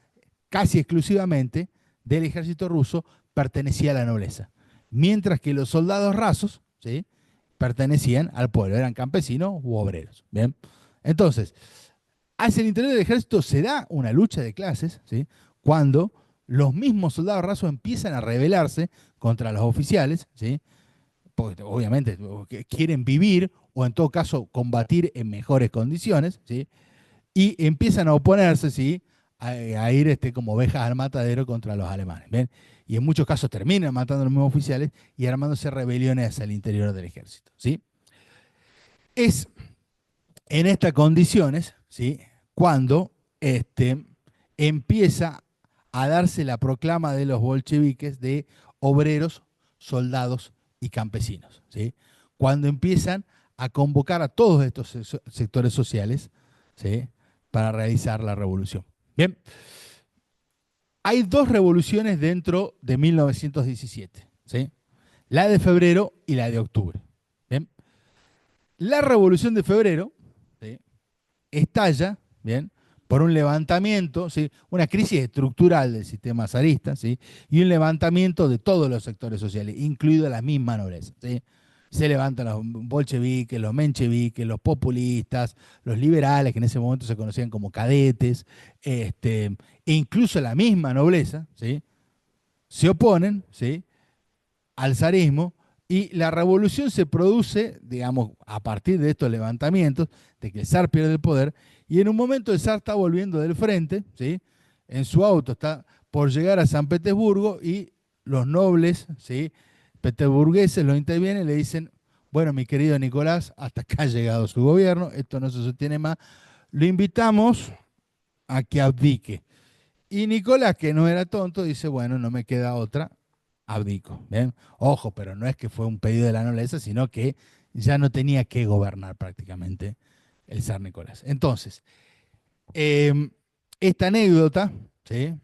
casi exclusivamente, del ejército ruso pertenecía a la nobleza, mientras que los soldados rasos, ¿sí? Pertenecían al pueblo, eran campesinos u obreros. ¿Bien? Entonces, hacia el interior del ejército se da una lucha de clases, ¿sí? Cuando los mismos soldados rasos empiezan a rebelarse contra los oficiales, ¿sí? Porque obviamente quieren vivir o en todo caso combatir en mejores condiciones, ¿sí? Y empiezan a oponerse, ¿sí? A ir como ovejas al matadero contra los alemanes, ¿ven? Y en muchos casos terminan matando a los mismos oficiales y armándose rebeliones hacia el interior del ejército, ¿sí? Es en estas condiciones, ¿sí? Cuando empieza a darse la proclama de los bolcheviques de obreros, soldados y campesinos, ¿sí? Cuando empiezan a convocar a todos estos sectores sociales, ¿sí? Para realizar la revolución. Bien, hay dos revoluciones dentro de 1917, ¿sí? La de febrero y la de octubre. Bien, la revolución de febrero, ¿sí? Estalla, ¿bien? Por un levantamiento, ¿sí? Una crisis estructural del sistema zarista, ¿sí? Y un levantamiento de todos los sectores sociales, incluido la misma nobleza, ¿sí? Se levantan los bolcheviques, los mencheviques, los populistas, los liberales, que en ese momento se conocían como cadetes, e incluso la misma nobleza, ¿sí? Se oponen, ¿sí? Al zarismo, y la revolución se produce, digamos, a partir de estos levantamientos, de que el zar pierde el poder, y en un momento el zar está volviendo del frente, ¿sí? En su auto está por llegar a San Petersburgo y los nobles, ¿sí? Petersburgueses lo intervienen y le dicen, bueno, mi querido Nicolás, hasta acá ha llegado su gobierno, esto no se sostiene más, lo invitamos a que abdique. Y Nicolás, que no era tonto, dice, bueno, no me queda otra, abdico. ¿Bien? Ojo, pero no es que fue un pedido de la nobleza, sino que ya no tenía que gobernar prácticamente el zar Nicolás. Entonces, eh, esta anécdota, ¿sí?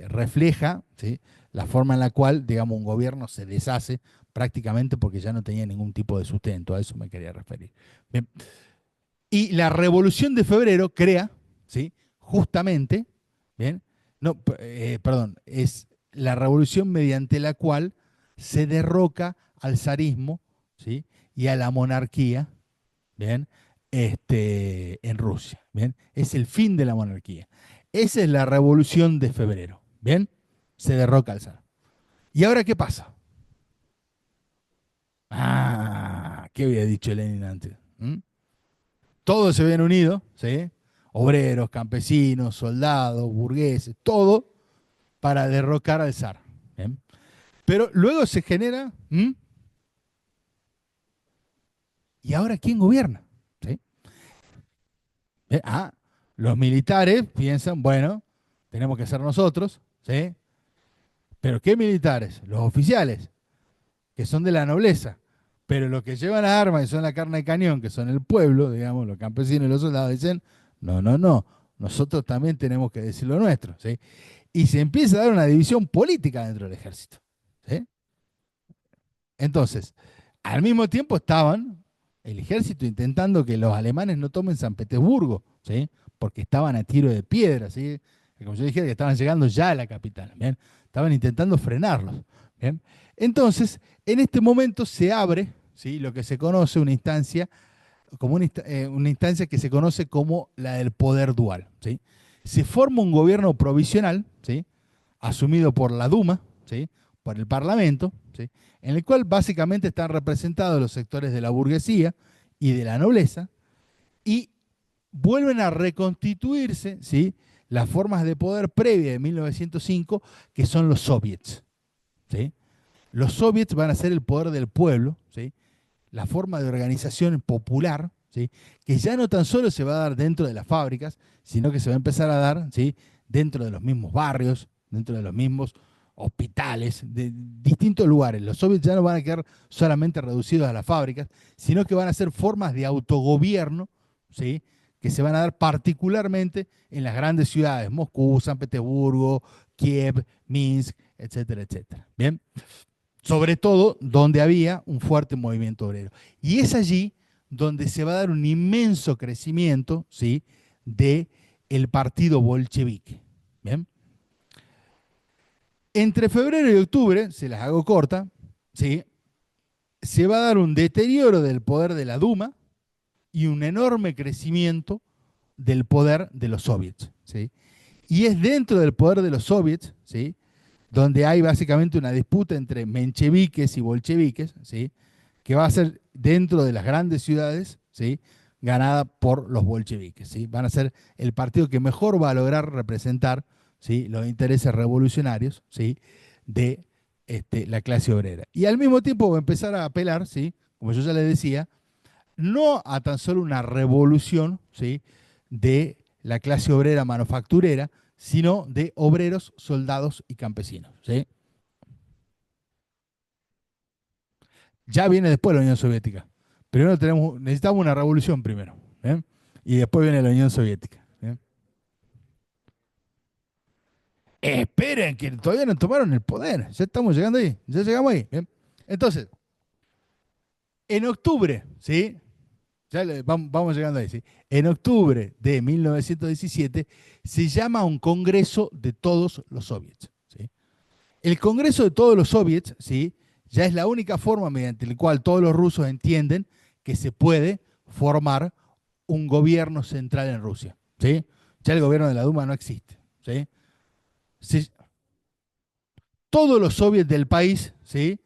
Refleja, ¿sí? La forma en la cual, digamos, un gobierno se deshace prácticamente porque ya no tenía ningún tipo de sustento. A eso me quería referir. Bien. Y la Revolución de Febrero crea, ¿sí? Justamente, ¿bien? No, perdón, es la revolución mediante la cual se derroca al zarismo, ¿sí? Y a la monarquía, ¿bien? En Rusia, ¿bien? Es el fin de la monarquía. Esa es la Revolución de Febrero, ¿bien? Se derroca al zar. ¿Y ahora qué pasa? ¿Qué había dicho Lenin antes? ¿Mm? Todos se habían unido, ¿sí? obreros, campesinos, soldados, burgueses, todo para derrocar al zar. ¿Bien? Pero luego se genera, ¿m? ¿Y ahora quién gobierna? ¿Sí? Ah, los militares piensan, bueno, tenemos que ser nosotros, ¿sí? ¿Pero qué militares? Los oficiales, que son de la nobleza. Pero los que llevan las armas y son la carne de cañón, que son el pueblo, digamos, los campesinos y los soldados, dicen, no, no, no, nosotros también tenemos que decir lo nuestro, ¿sí? Y se empieza a dar una división política dentro del ejército, ¿sí? Entonces, al mismo tiempo estaban el ejército intentando que los alemanes no tomen San Petersburgo, ¿sí? Porque estaban a tiro de piedra, ¿sí? Como yo dije, que estaban llegando ya a la capital, ¿bien? Estaban intentando frenarlos, ¿bien? Entonces, en este momento se abre, ¿sí? Lo que se conoce una instancia, como una instancia que se conoce como la del poder dual, ¿sí? Se forma un gobierno provisional, ¿sí? Asumido por la Duma, ¿sí? Por el Parlamento, ¿sí? En el cual básicamente están representados los sectores de la burguesía y de la nobleza, y vuelven a reconstituirse, ¿sí? Las formas de poder previas de 1905, que son los soviets, ¿sí? Los soviets van a ser el poder del pueblo, ¿sí? La forma de organización popular, ¿sí? Que ya no tan solo se va a dar dentro de las fábricas, sino que se va a empezar a dar, ¿sí? Dentro de los mismos barrios, dentro de los mismos hospitales, de distintos lugares. Los soviets ya no van a quedar solamente reducidos a las fábricas, sino que van a ser formas de autogobierno, ¿sí? Que se van a dar particularmente en las grandes ciudades, Moscú, San Petersburgo, Kiev, Minsk, etcétera, etcétera. Bien, sobre todo donde había un fuerte movimiento obrero. Y es allí donde se va a dar un inmenso crecimiento, ¿sí? De el partido bolchevique. ¿Bien? Entre febrero y octubre, se las hago corta, ¿sí? Se va a dar un deterioro del poder de la Duma y un enorme crecimiento del poder de los soviets, ¿sí? Y es dentro del poder de los soviets, ¿sí? Donde hay básicamente una disputa entre mencheviques y bolcheviques, ¿sí? Que va a ser dentro de las grandes ciudades, ¿sí? Ganada por los bolcheviques, ¿sí? Van a ser el partido que mejor va a lograr representar, ¿sí? Los intereses revolucionarios, ¿sí? De la clase obrera. Y al mismo tiempo va a empezar a apelar, ¿sí? Como yo ya les decía, no a tan solo una revolución, ¿sí? De la clase obrera manufacturera, sino de obreros, soldados y campesinos, ¿sí? Ya viene después la Unión Soviética. Primero necesitamos una revolución primero, ¿bien? Y después viene la Unión Soviética, ¿bien? Esperen, que todavía no tomaron el poder. Ya estamos llegando ahí, ya llegamos ahí, ¿bien? Entonces, en octubre, ¿sí? Vamos llegando ahí, ¿sí? En octubre de 1917 se llama un Congreso de todos los soviets, ¿sí? El Congreso de todos los soviets, ¿sí? Ya es la única forma mediante la cual todos los rusos entienden que se puede formar un gobierno central en Rusia, ¿sí? Ya el gobierno de la Duma no existe, ¿sí? Se- Todos los soviets del país, ¿sí?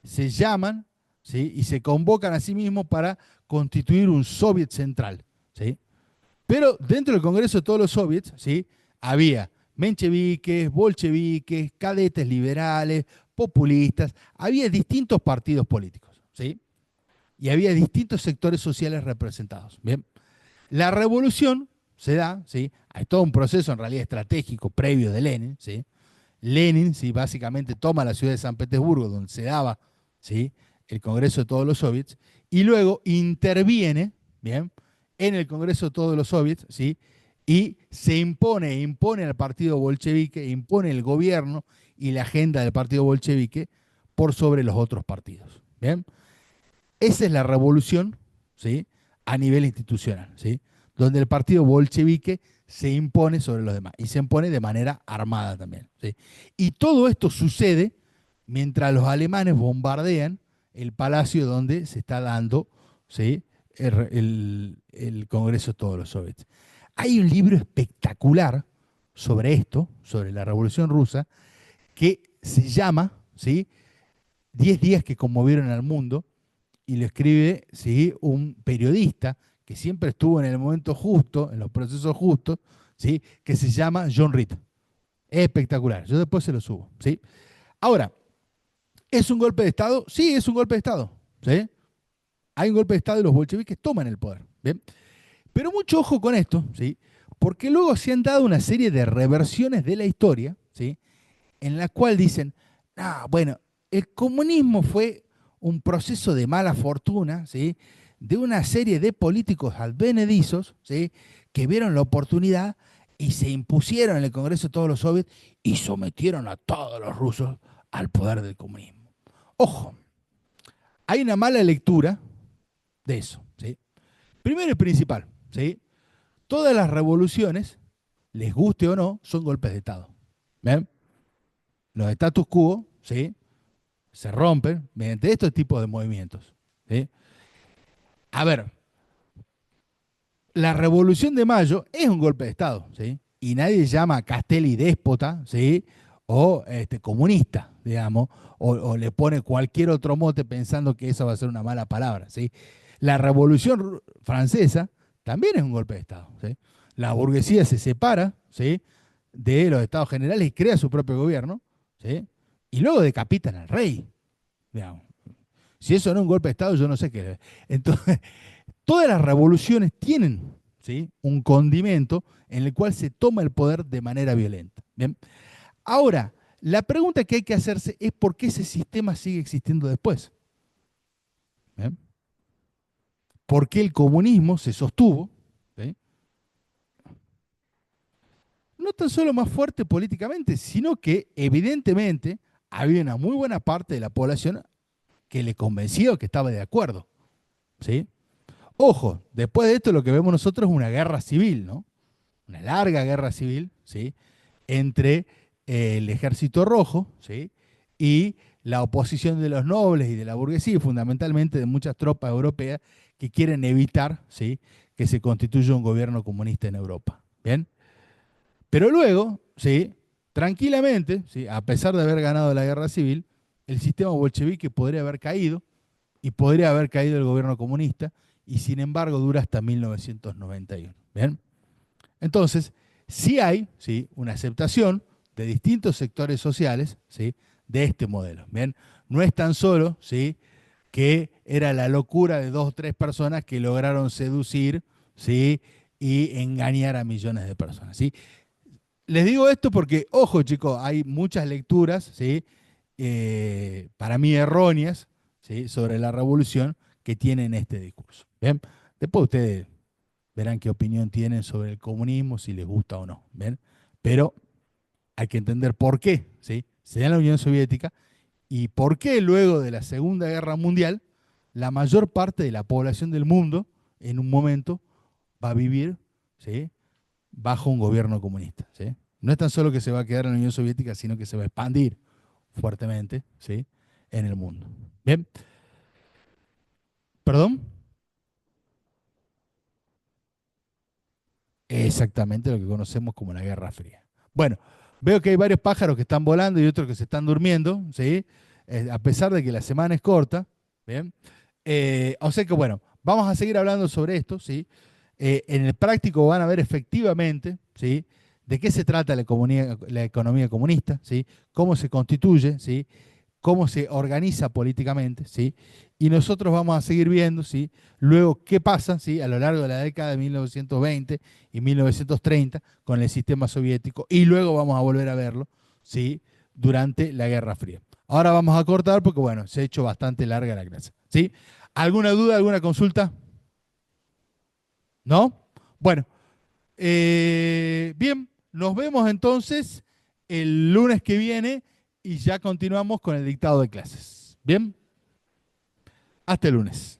Se llaman, ¿sí? Y se convocan a sí mismos para constituir un soviet central, ¿sí? Pero dentro del Congreso de todos los soviets, ¿sí? Había mencheviques, bolcheviques, cadetes liberales, populistas, había distintos partidos políticos, ¿sí? Y había distintos sectores sociales representados. Bien, la revolución se da, ¿sí? Hay todo un proceso en realidad estratégico previo de Lenin, ¿sí? Lenin, ¿sí? Básicamente toma la ciudad de San Petersburgo, donde se daba, ¿sí? El Congreso de todos los soviets, y luego interviene, ¿bien? En el Congreso de todos los soviets, ¿sí? Y se impone al partido bolchevique, impone el gobierno y la agenda del partido bolchevique por sobre los otros partidos, ¿bien? Esa es la revolución, ¿sí? A nivel institucional, ¿sí? Donde el partido bolchevique se impone sobre los demás y se impone de manera armada también, ¿sí? Y todo esto sucede mientras los alemanes bombardean el palacio donde se está dando, ¿sí? El Congreso de todos los soviets. Hay un libro espectacular sobre esto, sobre la Revolución Rusa, que se llama, ¿sí? 10 días que conmovieron al mundo, y lo escribe, ¿sí? Un periodista que siempre estuvo en el momento justo, en los procesos justos, ¿sí? Que se llama John Reed. Es espectacular. Yo después se lo subo, ¿sí? Ahora, ¿es un golpe de Estado? Sí, es un golpe de Estado, ¿sí? Hay un golpe de Estado y los bolcheviques toman el poder, ¿bien? Pero mucho ojo con esto, ¿sí? Porque luego se han dado una serie de reversiones de la historia, ¿sí? En la cual dicen, ah, bueno, el comunismo fue un proceso de mala fortuna, ¿sí? De una serie de políticos advenedizos, ¿sí? Que vieron la oportunidad y se impusieron en el Congreso de todos los soviets y sometieron a todos los rusos al poder del comunismo. Ojo, hay una mala lectura de eso, ¿sí? Primero y principal, ¿sí? Todas las revoluciones, les guste o no, son golpes de Estado. ¿Ven? Los status quo, ¿sí? Se rompen mediante estos tipos de movimientos, ¿sí? A ver, la Revolución de Mayo es un golpe de Estado, ¿sí? Y nadie llama a Castelli déspota, ¿sí? O comunista, digamos, o le pone cualquier otro mote pensando que eso va a ser una mala palabra, ¿sí? La Revolución Francesa también es un golpe de Estado, ¿sí? La burguesía se separa, ¿sí? De los estados generales y crea su propio gobierno, ¿sí? Y luego decapitan al rey, digamos. Si eso no es un golpe de Estado, yo no sé qué. Entonces, todas las revoluciones tienen, ¿sí? Un condimento en el cual se toma el poder de manera violenta. ¿Bien? Ahora, la pregunta que hay que hacerse es por qué ese sistema sigue existiendo después. ¿Bien? ¿Por qué el comunismo se sostuvo? ¿Sí? No tan solo más fuerte políticamente, sino que evidentemente había una muy buena parte de la población que le convenció, que estaba de acuerdo. ¿Sí? Ojo, después de esto lo que vemos nosotros es una guerra civil, ¿no? Una larga guerra civil, ¿sí? Entre el ejército rojo, ¿sí? Y la oposición de los nobles y de la burguesía, y fundamentalmente de muchas tropas europeas que quieren evitar, ¿sí? Que se constituya un gobierno comunista en Europa. ¿Bien? Pero luego, ¿sí? Tranquilamente, ¿sí? A pesar de haber ganado la guerra civil, el sistema bolchevique podría haber caído y podría haber caído el gobierno comunista, y sin embargo dura hasta 1991. ¿Bien? Entonces, sí hay, ¿sí? Una aceptación de distintos sectores sociales, ¿sí? De este modelo. ¿Bien? No es tan solo, ¿sí? Que era la locura de dos o tres personas que lograron seducir, ¿sí? Y engañar a millones de personas, ¿sí? Les digo esto porque, ojo chicos, hay muchas lecturas, ¿sí? Para mí erróneas, ¿sí? Sobre la revolución que tienen este discurso. ¿Bien? Después ustedes verán qué opinión tienen sobre el comunismo, si les gusta o no. ¿Ven? Pero hay que entender por qué, ¿sí? Se da en la Unión Soviética y por qué luego de la Segunda Guerra Mundial la mayor parte de la población del mundo en un momento va a vivir, ¿sí? Bajo un gobierno comunista, ¿sí? No es tan solo que se va a quedar en la Unión Soviética, sino que se va a expandir fuertemente, ¿sí? En el mundo. Bien, perdón. Exactamente lo que conocemos como la Guerra Fría. Bueno, veo que hay varios pájaros que están volando y otros que se están durmiendo, ¿sí? A pesar de que la semana es corta, ¿bien? O sea que, bueno, vamos a seguir hablando sobre esto, ¿sí? En el práctico van a ver efectivamente, ¿sí? De qué se trata la economía comunista, ¿sí? Cómo se constituye, ¿sí? Cómo se organiza políticamente, ¿sí? Y nosotros vamos a seguir viendo, ¿sí? Luego qué pasa, ¿sí? A lo largo de la década de 1920 y 1930 con el sistema soviético, y luego vamos a volver a verlo, ¿sí? Durante la Guerra Fría. Ahora vamos a cortar porque, bueno, se ha hecho bastante larga la clase, ¿sí? ¿Alguna duda, alguna consulta? ¿No? Bueno, bien, nos vemos entonces el lunes que viene y ya continuamos con el dictado de clases. Bien, hasta el lunes.